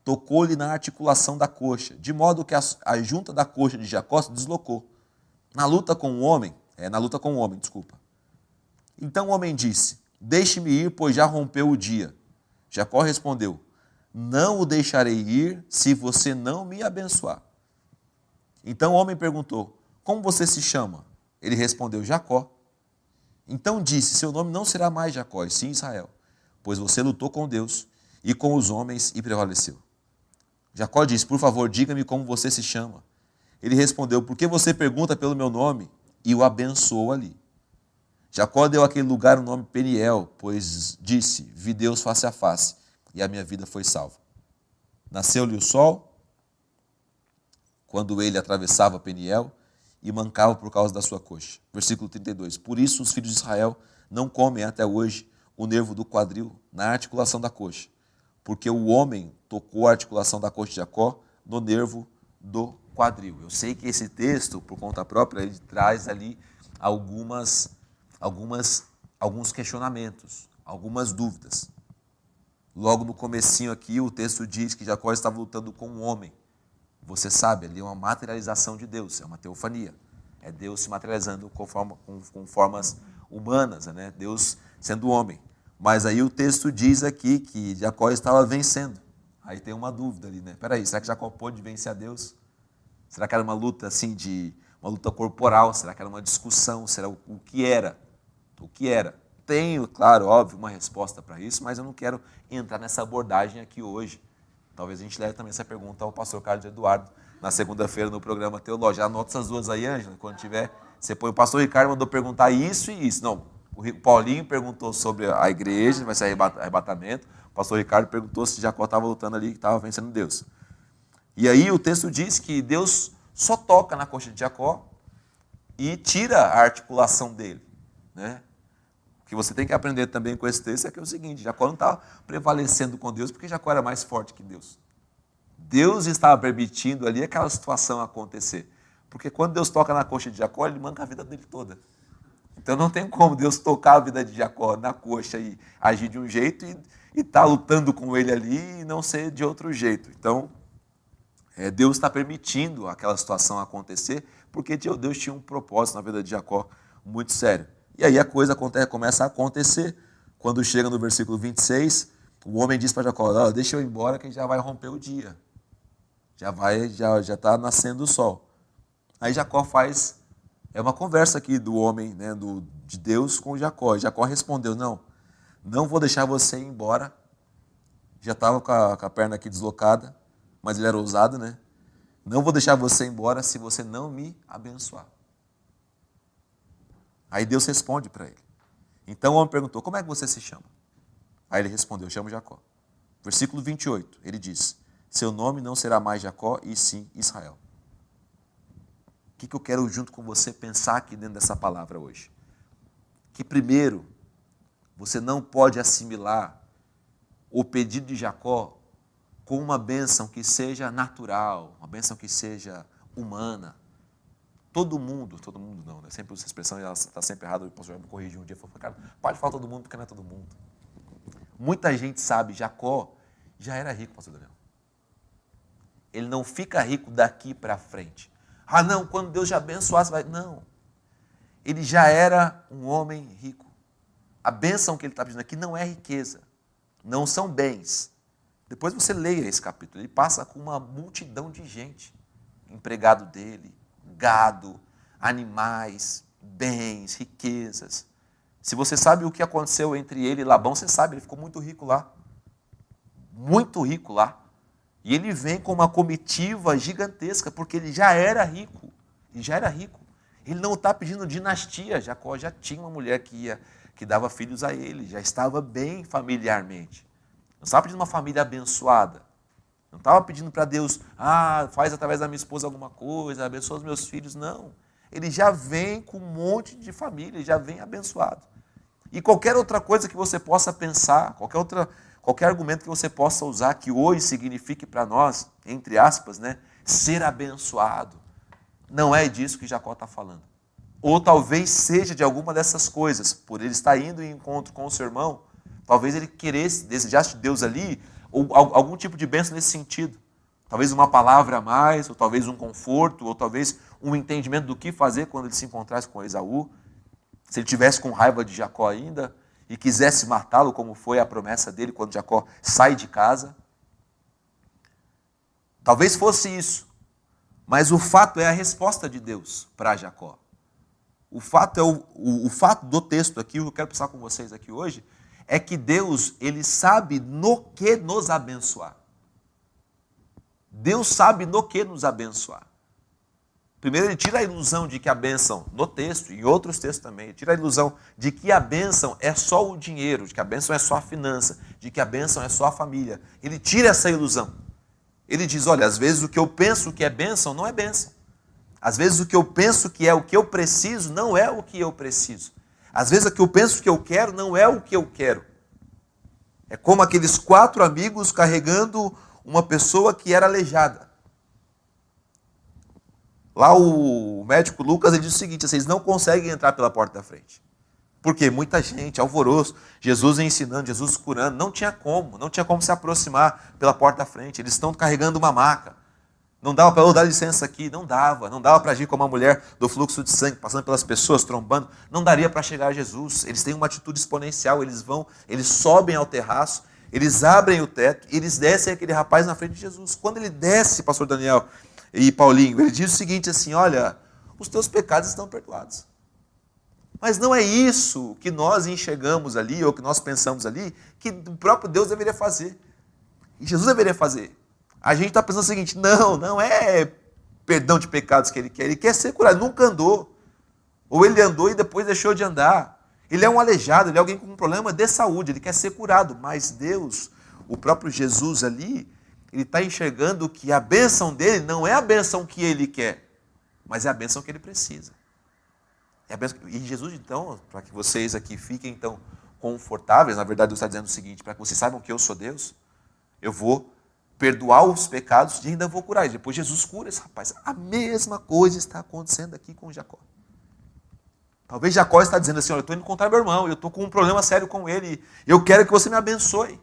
tocou-lhe na articulação da coxa, de modo que a junta da coxa de Jacó se deslocou. Na luta com o homem, Então o homem disse: deixe-me ir, pois já rompeu o dia. Jacó respondeu: não o deixarei ir se você não me abençoar. Então o homem perguntou: como você se chama? Ele respondeu: Jacó. Então disse: seu nome não será mais Jacó, e sim Israel, pois você lutou com Deus e com os homens e prevaleceu. Jacó disse: por favor, diga-me como você se chama. Ele respondeu: por que você pergunta pelo meu nome? E o abençoou ali. Jacó deu àquele lugar o nome Peniel, pois disse: vi Deus face a face, e a minha vida foi salva. Nasceu-lhe o sol, quando ele atravessava Peniel, e mancava por causa da sua coxa. Versículo 32. Por isso os filhos de Israel não comem até hoje o nervo do quadril na articulação da coxa, porque o homem tocou a articulação da coxa de Jacó no nervo do quadril. Eu sei que esse texto, por conta própria, ele traz ali alguns questionamentos, algumas dúvidas. Logo no comecinho aqui, o texto diz que Jacó estava lutando com um homem. Você sabe, ali é uma materialização de Deus, é uma teofania. É Deus se materializando com formas humanas, né? Deus sendo homem. Mas aí o texto diz aqui que Jacó estava vencendo. Aí tem uma dúvida ali, né? Peraí, será que Jacó pôde vencer a Deus? Será que era uma luta assim, uma luta corporal? Será que era uma discussão? Será o que era? O que era? Tenho, claro, óbvio, uma resposta para isso, mas eu não quero entrar nessa abordagem aqui hoje. Talvez a gente leve também essa pergunta ao pastor Carlos Eduardo na segunda-feira no programa Teológico. Já anota essas duas aí, Ângela, quando tiver. Você põe o pastor Ricardo mandou perguntar isso e isso. Não, o Paulinho perguntou sobre a igreja, vai ser arrebatamento. O pastor Ricardo perguntou se Jacó estava lutando ali, que estava vencendo Deus. E aí o texto diz que Deus só toca na coxa de Jacó e tira a articulação dele, né? O que você tem que aprender também com esse texto é que é o seguinte: Jacó não estava prevalecendo com Deus porque Jacó era mais forte que Deus. Deus estava permitindo ali aquela situação acontecer. Porque quando Deus toca na coxa de Jacó, ele manca a vida dele toda. Então não tem como Deus tocar a vida de Jacó na coxa e agir de um jeito e estar lutando com ele ali e não ser de outro jeito. Então, Deus está permitindo aquela situação acontecer porque Deus tinha um propósito na vida de Jacó muito sério. E aí a coisa começa a acontecer. Quando chega no versículo 26, o homem diz para Jacó: deixa eu ir embora que já vai romper o dia. Já está nascendo o sol. Aí Jacó faz uma conversa aqui do homem, né, de Deus com Jacó. E Jacó respondeu: não vou deixar você ir embora. Já estava com a perna aqui deslocada, mas ele era ousado, né? Não vou deixar você ir embora se você não me abençoar. Aí Deus responde para ele. Então o homem perguntou: como é que você se chama? Aí ele respondeu: eu chamo Jacó. Versículo 28, ele diz: seu nome não será mais Jacó, e sim Israel. O que eu quero junto com você pensar aqui dentro dessa palavra hoje? Que primeiro, você não pode assimilar o pedido de Jacó com uma bênção que seja natural, uma bênção que seja humana. Todo mundo não, né? Sempre essa expressão está sempre errada, o pastor me corrigiu um dia, falou: cara, pode falar todo mundo porque não é todo mundo. Muita gente sabe, Jacó já era rico, pastor Daniel. Ele não fica rico daqui para frente. Ah, não, quando Deus já abençoasse, vai... Não. Ele já era um homem rico. A bênção que ele está pedindo aqui não é riqueza, não são bens. Depois você leia esse capítulo, ele passa com uma multidão de gente, empregado dele, gado, animais, bens, riquezas. Se você sabe o que aconteceu entre ele e Labão, você sabe, ele ficou muito rico lá. Muito rico lá. E ele vem com uma comitiva gigantesca, porque ele já era rico. Ele já era rico. Ele não está pedindo dinastia. Jacó já tinha uma mulher que dava filhos a ele, já estava bem familiarmente. Não estava pedindo uma família abençoada. Não estava pedindo para Deus, faz através da minha esposa alguma coisa, abençoa os meus filhos. Não. Ele já vem com um monte de família, ele já vem abençoado. E qualquer outra coisa que você possa pensar, qualquer argumento que você possa usar que hoje signifique para nós, entre aspas, né, ser abençoado, não é disso que Jacó está falando. Ou talvez seja de alguma dessas coisas, por ele estar indo em encontro com o seu irmão, talvez ele desejasse de Deus ali, ou algum tipo de bênção nesse sentido. Talvez uma palavra a mais, ou talvez um conforto, ou talvez um entendimento do que fazer quando ele se encontrasse com Esaú. Se ele tivesse com raiva de Jacó ainda e quisesse matá-lo, como foi a promessa dele quando Jacó sai de casa. Talvez fosse isso. Mas o fato é a resposta de Deus para Jacó. O fato do texto aqui, o que eu quero pensar com vocês aqui hoje, é que Deus, ele sabe no que nos abençoar. Deus sabe no que nos abençoar. Primeiro, ele tira a ilusão de que a bênção, no texto, e em outros textos também, ele tira a ilusão de que a bênção é só o dinheiro, de que a bênção é só a finança, de que a bênção é só a família. Ele tira essa ilusão. Ele diz, olha, às vezes o que eu penso que é bênção não é bênção. Às vezes o que eu penso que é o que eu preciso não é o que eu preciso. Às vezes o que eu penso que eu quero não é o que eu quero. É como aqueles 4 amigos carregando uma pessoa que era aleijada. Lá o médico Lucas ele diz o seguinte, vocês não conseguem entrar pela porta da frente. Por quê? Muita gente, alvoroço, Jesus ensinando, Jesus curando, não tinha como se aproximar pela porta da frente. Eles estão carregando uma maca. Não dava para eu dar licença aqui, não dava para agir como uma mulher do fluxo de sangue, passando pelas pessoas, trombando, não daria para chegar a Jesus. Eles têm uma atitude exponencial, eles sobem ao terraço, eles abrem o teto, eles descem aquele rapaz na frente de Jesus. Quando ele desce, pastor Daniel e Paulinho, ele diz o seguinte assim, olha, os teus pecados estão perdoados. Mas não é isso que nós enxergamos ali, ou que nós pensamos ali, que o próprio Deus deveria fazer. E Jesus deveria fazer. A gente está pensando o seguinte, não é perdão de pecados que ele quer ser curado, nunca andou. Ou ele andou e depois deixou de andar. Ele é um aleijado, ele é alguém com um problema de saúde, ele quer ser curado. Mas Deus, o próprio Jesus ali, ele está enxergando que a bênção dele não é a bênção que ele quer, mas é a bênção que ele precisa. E Jesus, então, para que vocês aqui fiquem então confortáveis, na verdade Deus está dizendo o seguinte, para que vocês saibam que eu sou Deus, eu vou perdoar os pecados e ainda vou curar. E depois Jesus cura esse rapaz. A mesma coisa está acontecendo aqui com Jacó. Talvez Jacó está dizendo assim, olha, eu estou indo encontrar meu irmão, eu estou com um problema sério com ele, eu quero que você me abençoe.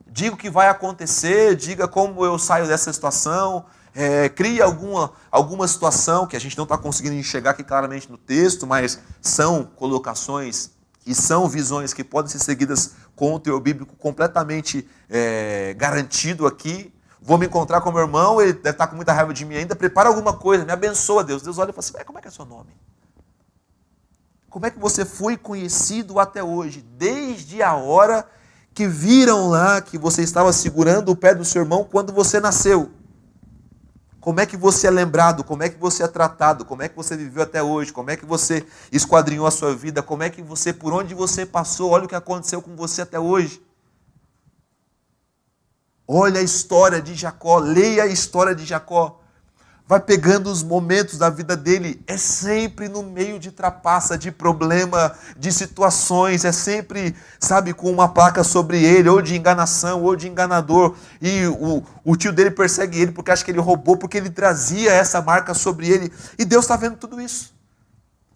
Diga o que vai acontecer, diga como eu saio dessa situação, cria alguma situação que a gente não está conseguindo enxergar aqui claramente no texto, mas são colocações e são visões que podem ser seguidas com o teor bíblico completamente garantido aqui. Vou me encontrar com meu irmão, ele deve estar com muita raiva de mim ainda, prepara alguma coisa, me abençoa, Deus. Deus olha e fala assim, como é que é seu nome? Como é que você foi conhecido até hoje? Desde a hora que viram lá que você estava segurando o pé do seu irmão quando você nasceu. Como é que você é lembrado? Como é que você é tratado? Como é que você viveu até hoje? Como é que você esquadrinhou a sua vida? Como é que você, por onde você passou? Olha o que aconteceu com você até hoje. Olha a história de Jacó, leia a história de Jacó. Vai pegando os momentos da vida dele, é sempre no meio de trapaça, de problema, de situações, é sempre, sabe, com uma placa sobre ele, ou de enganação, ou de enganador, e o tio dele persegue ele porque acha que ele roubou, porque ele trazia essa marca sobre ele, e Deus está vendo tudo isso.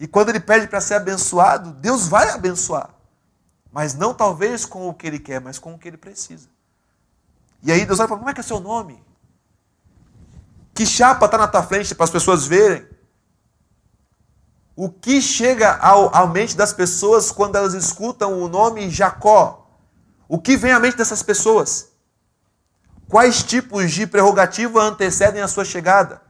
E quando ele pede para ser abençoado, Deus vai abençoar, mas não talvez com o que ele quer, mas com o que ele precisa. E aí Deus vai falar, como é que é seu nome? Que chapa está na tua frente para as pessoas verem? O que chega à mente das pessoas quando elas escutam o nome Jacó? O que vem à mente dessas pessoas? Quais tipos de prerrogativa antecedem a sua chegada?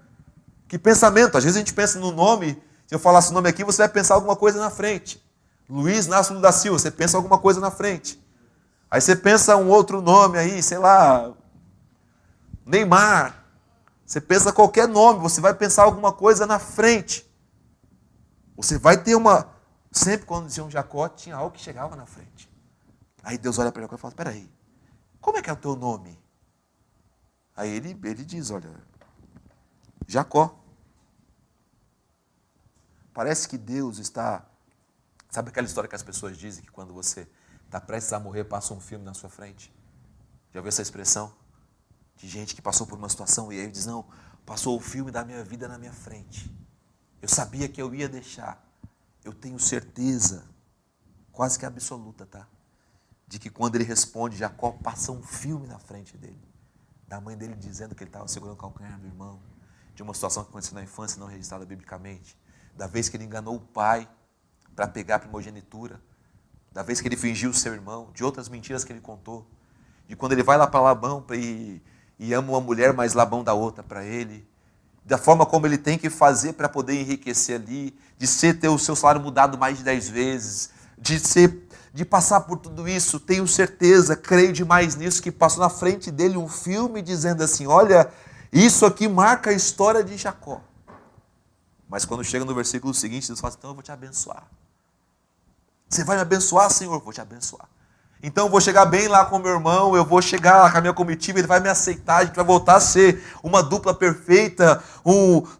Que pensamento? Às vezes a gente pensa no nome, se eu falasse o nome aqui, você vai pensar alguma coisa na frente. Luiz Inácio da Silva, você pensa alguma coisa na frente. Aí você pensa um outro nome aí, sei lá, Neymar. Você pensa qualquer nome, você vai pensar alguma coisa na frente. Você vai ter uma... Sempre quando diziam Jacó, tinha algo que chegava na frente. Aí Deus olha para Jacó e fala, espera aí, como é que é o teu nome? Aí ele diz, olha, Jacó. Parece que Deus está... Sabe aquela história que as pessoas dizem que quando você está prestes a morrer, passa um filme na sua frente? Já ouviu essa expressão? De gente que passou por uma situação e aí diz, não, passou o filme da minha vida na minha frente. Eu sabia que eu ia deixar. Eu tenho certeza, quase que absoluta, tá? De que quando ele responde, Jacó passa um filme na frente dele. Da mãe dele dizendo que ele estava segurando o calcanhar do irmão. De uma situação que aconteceu na infância, não registrada biblicamente. Da vez que ele enganou o pai para pegar a primogenitura. Da vez que ele fingiu ser irmão. De outras mentiras que ele contou. De quando ele vai lá para Labão e ama uma mulher, mas Labão dá outra para ele. Da forma como ele tem que fazer para poder enriquecer ali. De ter o seu salário mudado mais de 10 vezes. De passar por tudo isso. Tenho certeza, creio demais nisso, que passou na frente dele um filme dizendo assim, olha, isso aqui marca a história de Jacó. Mas quando chega no versículo seguinte, Deus fala assim, então eu vou te abençoar. Você vai me abençoar, Senhor? Vou te abençoar. Então eu vou chegar bem lá com meu irmão, eu vou chegar lá com a minha comitiva, ele vai me aceitar, a gente vai voltar a ser uma dupla perfeita,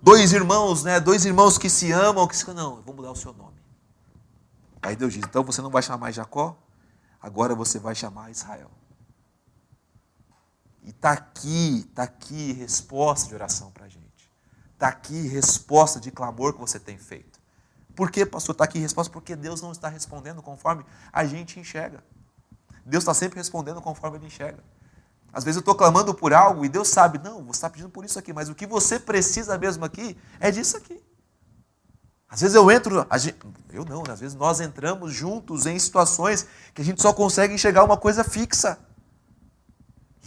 dois irmãos, né? Dois irmãos que se amam, não, eu vou mudar o seu nome. Aí Deus diz, então você não vai chamar Jacó, agora você vai chamar Israel. E está aqui resposta de oração para a gente. Está aqui resposta de clamor que você tem feito. Por que, pastor, está aqui resposta? Porque Deus não está respondendo conforme a gente enxerga. Deus está sempre respondendo conforme Ele enxerga. Às vezes eu estou clamando por algo e Deus sabe, não, você está pedindo por isso aqui, mas o que você precisa mesmo aqui é disso aqui. Às vezes às vezes nós entramos juntos em situações que a gente só consegue enxergar uma coisa fixa.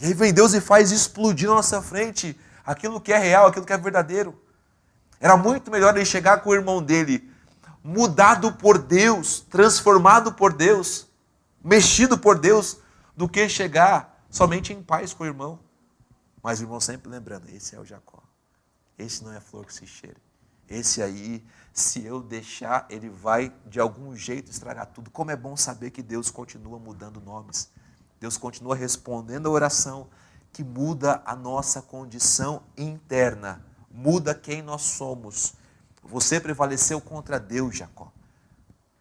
E aí vem Deus e faz explodir na nossa frente aquilo que é real, aquilo que é verdadeiro. Era muito melhor ele chegar com o irmão dele, mudado por Deus, transformado por Deus, mexido por Deus, do que chegar somente em paz com o irmão. Mas o irmão sempre lembrando, esse é o Jacó. Esse não é a flor que se cheira. Esse aí, se eu deixar, ele vai de algum jeito estragar tudo. Como é bom saber que Deus continua mudando nomes. Deus continua respondendo a oração que muda a nossa condição interna. Muda quem nós somos. Você prevaleceu contra Deus, Jacó.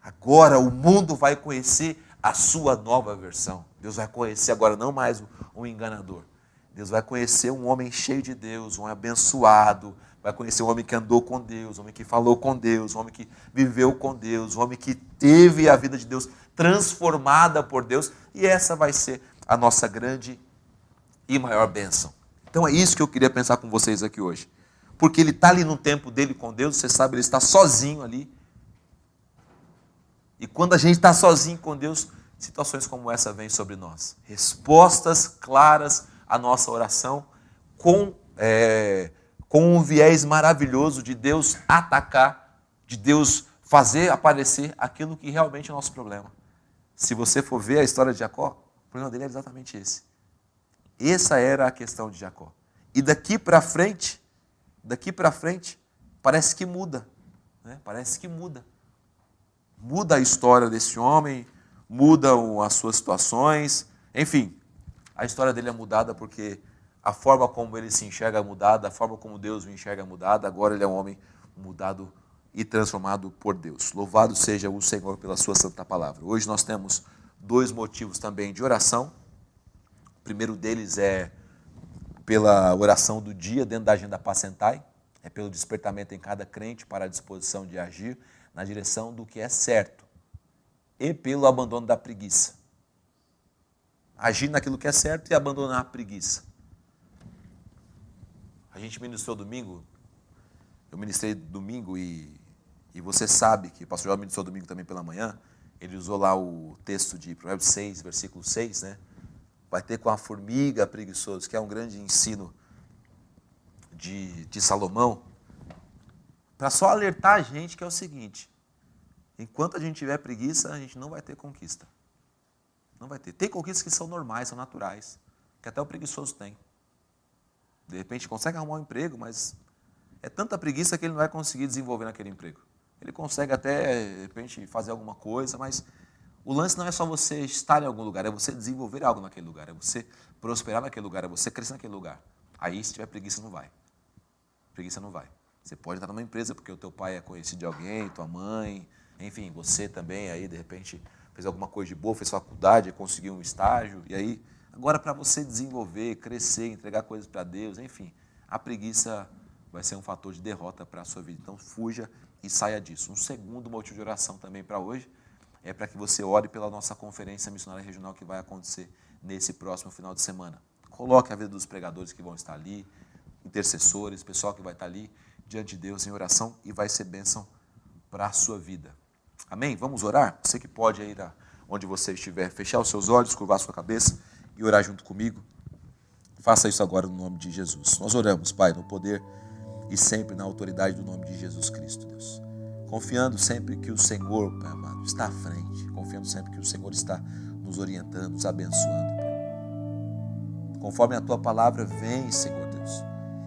Agora o mundo vai conhecer a sua nova versão. Deus vai conhecer agora não mais um enganador. Deus vai conhecer um homem cheio de Deus, um abençoado. Vai conhecer um homem que andou com Deus, um homem que falou com Deus, um homem que viveu com Deus, um homem que teve a vida de Deus transformada por Deus. E essa vai ser a nossa grande e maior bênção. Então é isso que eu queria pensar com vocês aqui hoje. Porque ele está ali no tempo dele com Deus, você sabe, ele está sozinho ali. E quando a gente está sozinho com Deus, situações como essa vêm sobre nós. Respostas claras à nossa oração, com um viés maravilhoso de Deus atacar, de Deus fazer aparecer aquilo que realmente é o nosso problema. Se você for ver a história de Jacó, o problema dele é exatamente esse. Essa era a questão de Jacó. E daqui para frente, parece que muda. Né? Parece que muda. Muda a história desse homem, mudam as suas situações. Enfim, a história dele é mudada porque a forma como ele se enxerga é mudada, a forma como Deus o enxerga é mudada. Agora ele é um homem mudado e transformado por Deus. Louvado seja o Senhor pela sua santa palavra. Hoje nós temos 2 motivos também de oração. O primeiro deles é pela oração do dia dentro da agenda Apacentai. É pelo despertamento em cada crente para a disposição de agir na direção do que é certo. E pelo abandono da preguiça. Agir naquilo que é certo e abandonar a preguiça. A gente ministrou domingo, eu ministrei domingo e você sabe que o pastor João ministrou domingo também pela manhã, ele usou lá o texto de Provérbios 6, versículo 6, né? Vai ter com a formiga preguiçoso, que é um grande ensino de Salomão, para só alertar a gente que é o seguinte, enquanto a gente tiver preguiça, a gente não vai ter conquista. Não vai ter. Tem conquistas que são normais, são naturais, que até o preguiçoso tem. De repente consegue arrumar um emprego, mas é tanta preguiça que ele não vai conseguir desenvolver naquele emprego. Ele consegue até, de repente, fazer alguma coisa, mas o lance não é só você estar em algum lugar, é você desenvolver algo naquele lugar, é você prosperar naquele lugar, é você crescer naquele lugar. Aí, se tiver preguiça, não vai. Preguiça não vai. Você pode estar numa empresa porque o teu pai é conhecido de alguém, tua mãe, enfim, você também aí, de repente, fez alguma coisa de boa, fez faculdade, conseguiu um estágio, e aí, agora para você desenvolver, crescer, entregar coisas para Deus, enfim, a preguiça vai ser um fator de derrota para a sua vida. Então, fuja e saia disso. Um segundo motivo de oração também para hoje é para que você ore pela nossa conferência missionária regional que vai acontecer nesse próximo final de semana. Coloque a vida dos pregadores que vão estar ali, intercessores, pessoal que vai estar ali diante de Deus em oração e vai ser bênção para a sua vida. Amém? Vamos orar? Você que pode aí, onde você estiver, fechar os seus olhos, curvar a sua cabeça e orar junto comigo. Faça isso agora no nome de Jesus. Nós oramos, Pai, no poder e sempre na autoridade do nome de Jesus Cristo, Deus. Confiando sempre que o Senhor, Pai amado, está à frente. Confiando sempre que o Senhor está nos orientando, nos abençoando, Pai. Conforme a Tua palavra, vem, Senhor Deus.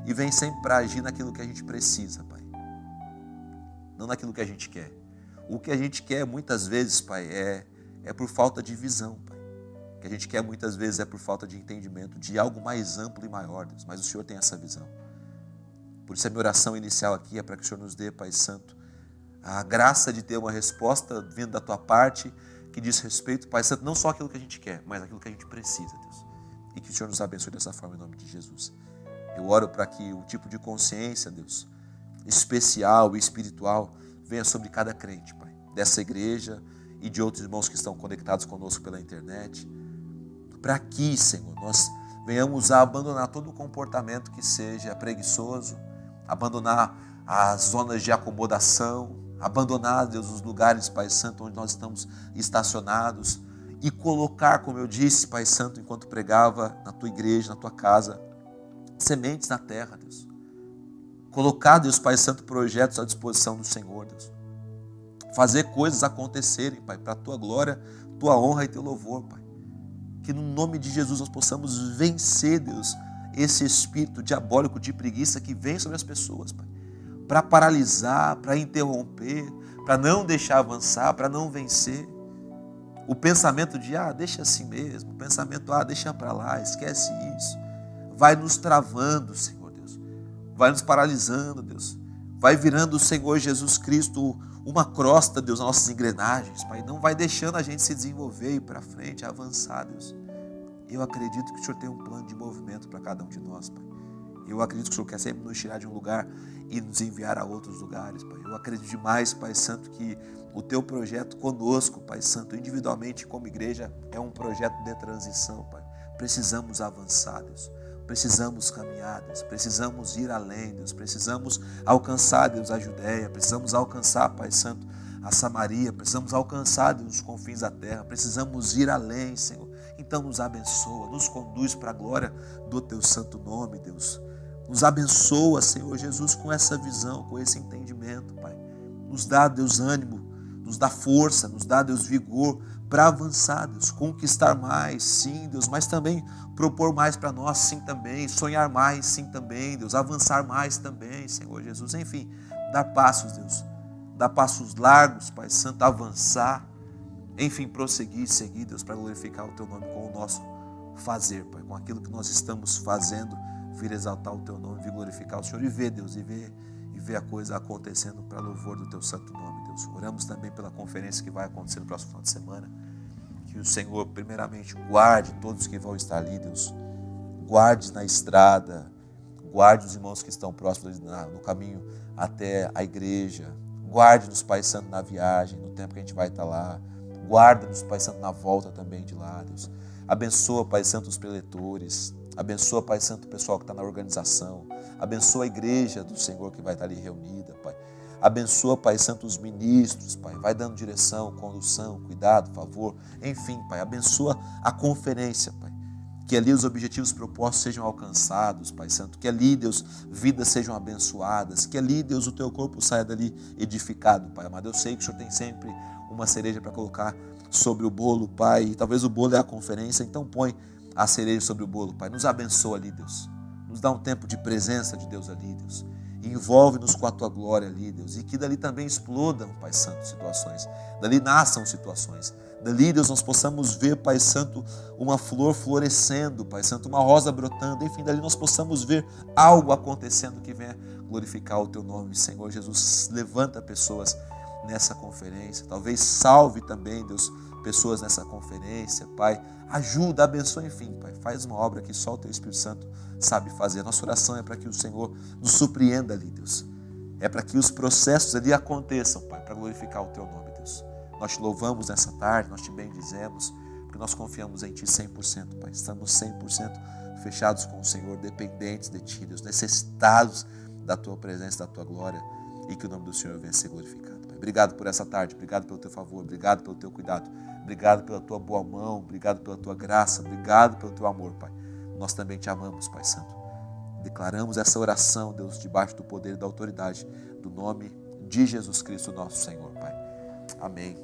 E vem sempre para agir naquilo que a gente precisa, Pai. Não naquilo que a gente quer. O que a gente quer muitas vezes, Pai, é por falta de visão, Pai. O que a gente quer muitas vezes é por falta de entendimento de algo mais amplo e maior, Deus. Mas o Senhor tem essa visão. Por isso a minha oração inicial aqui é para que o Senhor nos dê, Pai Santo, a graça de ter uma resposta vindo da Tua parte que diz respeito, Pai Santo, não só aquilo que a gente quer, mas aquilo que a gente precisa, Deus. E que o Senhor nos abençoe dessa forma em nome de Jesus. Eu oro para que o tipo de consciência, Deus, especial e espiritual venha sobre cada crente, Pai, dessa igreja e de outros irmãos que estão conectados conosco pela internet. Para que, Senhor, nós venhamos a abandonar todo o comportamento que seja preguiçoso, abandonar as zonas de acomodação, abandonar, Deus, os lugares, Pai Santo, onde nós estamos estacionados e colocar, como eu disse, Pai Santo, enquanto pregava na Tua igreja, na Tua casa, sementes na terra, Deus. Colocar, Deus, Pai Santo, projetos à disposição do Senhor, Deus. Fazer coisas acontecerem, Pai, para a Tua glória, Tua honra e Teu louvor, Pai. Que no nome de Jesus nós possamos vencer, Deus, esse espírito diabólico de preguiça que vem sobre as pessoas, Pai. Para paralisar, para interromper, para não deixar avançar, para não vencer. O pensamento de, deixa assim mesmo. O pensamento, deixa para lá, esquece isso. Vai nos travando, Senhor Deus. Vai nos paralisando, Deus. Vai virando o Senhor Jesus Cristo uma crosta, Deus, nas nossas engrenagens, Pai. Não vai deixando a gente se desenvolver e ir para frente, avançar, Deus. Eu acredito que o Senhor tem um plano de movimento para cada um de nós, Pai. Eu acredito que o Senhor quer sempre nos tirar de um lugar e nos enviar a outros lugares, Pai. Eu acredito demais, Pai Santo, que o Teu projeto conosco, Pai Santo, individualmente como igreja, é um projeto de transição, Pai. Precisamos avançar, Deus. Precisamos caminhar, Deus. Precisamos ir além, Deus. Precisamos alcançar, Deus, a Judéia. Precisamos alcançar, Pai Santo, a Samaria. Precisamos alcançar, Deus, os confins da terra. Precisamos ir além, Senhor. Então nos abençoa, nos conduz para a glória do Teu santo nome, Deus. Nos abençoa, Senhor Jesus, com essa visão, com esse entendimento, Pai. Nos dá, Deus, ânimo, nos dá força, nos dá, Deus, vigor para avançar, Deus, conquistar mais, sim, Deus, mas também propor mais para nós, sim, também, sonhar mais, sim, também, Deus, avançar mais também, Senhor Jesus, enfim, dar passos, Deus, dar passos largos, Pai Santo, avançar, enfim, prosseguir, seguir, Deus, para glorificar o Teu nome com o nosso fazer, Pai, com aquilo que nós estamos fazendo, vir exaltar o Teu nome, vir glorificar o Senhor e ver, Deus, e ver a coisa acontecendo para louvor do Teu santo nome, Deus. Oramos também pela conferência que vai acontecer no próximo final de semana, que o Senhor primeiramente guarde todos que vão estar ali, Deus, guarde na estrada, guarde os irmãos que estão próximos no caminho até a igreja, guarde-nos, Pai Santo, na viagem, no tempo que a gente vai estar lá, guarda-nos, Pai Santo, na volta também de lá, Deus. Abençoa, Pai Santo, os preletores, abençoa, Pai Santo, o pessoal que está na organização, abençoa a igreja do Senhor que vai estar ali reunida, Pai. Abençoa, Pai Santo, os ministros, Pai. Vai dando direção, condução, cuidado, favor. Enfim, Pai, abençoa a conferência, Pai. Que ali os objetivos propostos sejam alcançados, Pai Santo. Que ali, Deus, vidas sejam abençoadas. Que ali, Deus, o Teu corpo saia dali edificado, Pai amado. Eu sei que o Senhor tem sempre uma cereja para colocar sobre o bolo, Pai. E talvez o bolo é a conferência, então põe a cereja sobre o bolo, Pai. Nos abençoa ali, Deus. Nos dá um tempo de presença de Deus ali, Deus. Envolve-nos com a tua glória ali, Deus. E que dali também explodam, Pai Santo, situações. Dali nasçam situações. Dali, Deus, nós possamos ver, Pai Santo, uma flor florescendo, Pai Santo, uma rosa brotando. Enfim, dali nós possamos ver algo acontecendo que venha glorificar o teu nome, Senhor Jesus. Levanta pessoas nessa conferência. Talvez salve também, Deus, pessoas nessa conferência, Pai. Ajuda, abençoa, enfim, Pai. Faz uma obra que só o teu Espírito Santo sabe fazer. A nossa oração é para que o Senhor nos surpreenda ali, Deus. É para que os processos ali aconteçam, Pai, para glorificar o teu nome, Deus. Nós te louvamos nessa tarde, nós te bendizemos, porque nós confiamos em Ti 100%, Pai. Estamos 100% fechados com o Senhor, dependentes de Ti, Deus, necessitados da Tua presença, da Tua glória, e que o nome do Senhor venha ser glorificado, Pai. Obrigado por essa tarde, obrigado pelo Teu favor, obrigado pelo Teu cuidado, obrigado pela Tua boa mão, obrigado pela Tua graça, obrigado pelo Teu amor, Pai. Nós também Te amamos, Pai Santo. Declaramos essa oração, Deus, debaixo do poder e da autoridade, do nome de Jesus Cristo, nosso Senhor, Pai. Amém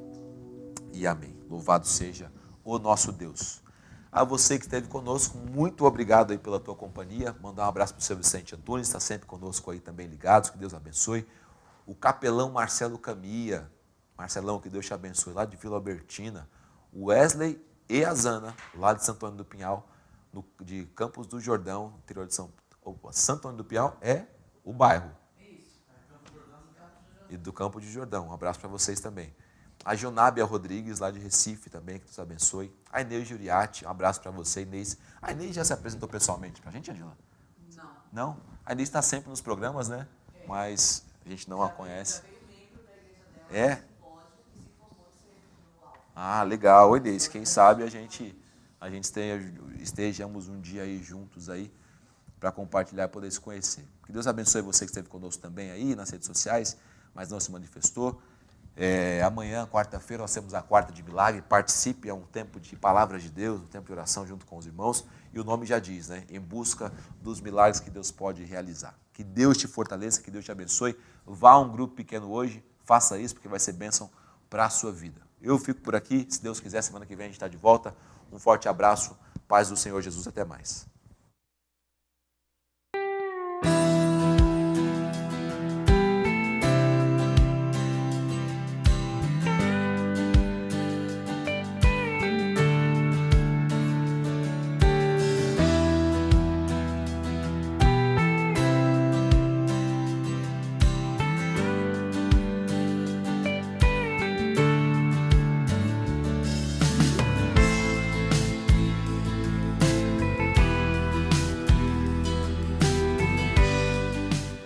e amém. Louvado seja o nosso Deus. A você que esteve conosco, muito obrigado aí pela tua companhia. Mandar um abraço para o seu Vicente Antunes, está sempre conosco aí também ligados, que Deus abençoe. O capelão Marcelo Camia, Marcelão, que Deus te abençoe, lá de Vila Albertina. O Wesley e a Zana, lá de Santo Antônio do Pinhal, de Campos do Jordão, interior de São Paulo. Santo Antônio do Pinhal é o bairro. E do Campo de Jordão. Um abraço para vocês também. A Jonábia Rodrigues, lá de Recife também, que Deus abençoe. A Inês Juriati, um abraço para você, Inês. A Inês já se apresentou pessoalmente para a gente, Angela? Não. Não? A Inês está sempre nos programas, né? Mas a gente não a conhece. É? Ah, legal. Oi, Inês. Quem sabe a gente estejamos um dia aí juntos aí para compartilhar e poder se conhecer. Que Deus abençoe você que esteve conosco também aí nas redes sociais, mas não se manifestou. Amanhã, quarta-feira, nós temos a quarta de milagre. Participe, é um tempo de palavras de Deus, um tempo de oração junto com os irmãos. E o nome já diz, né? Em busca dos milagres que Deus pode realizar. Que Deus te fortaleça, que Deus te abençoe. Vá a um grupo pequeno hoje, faça isso, porque vai ser bênção para a sua vida. Eu fico por aqui, se Deus quiser, semana que vem a gente está de volta. Um forte abraço, paz do Senhor Jesus, até mais.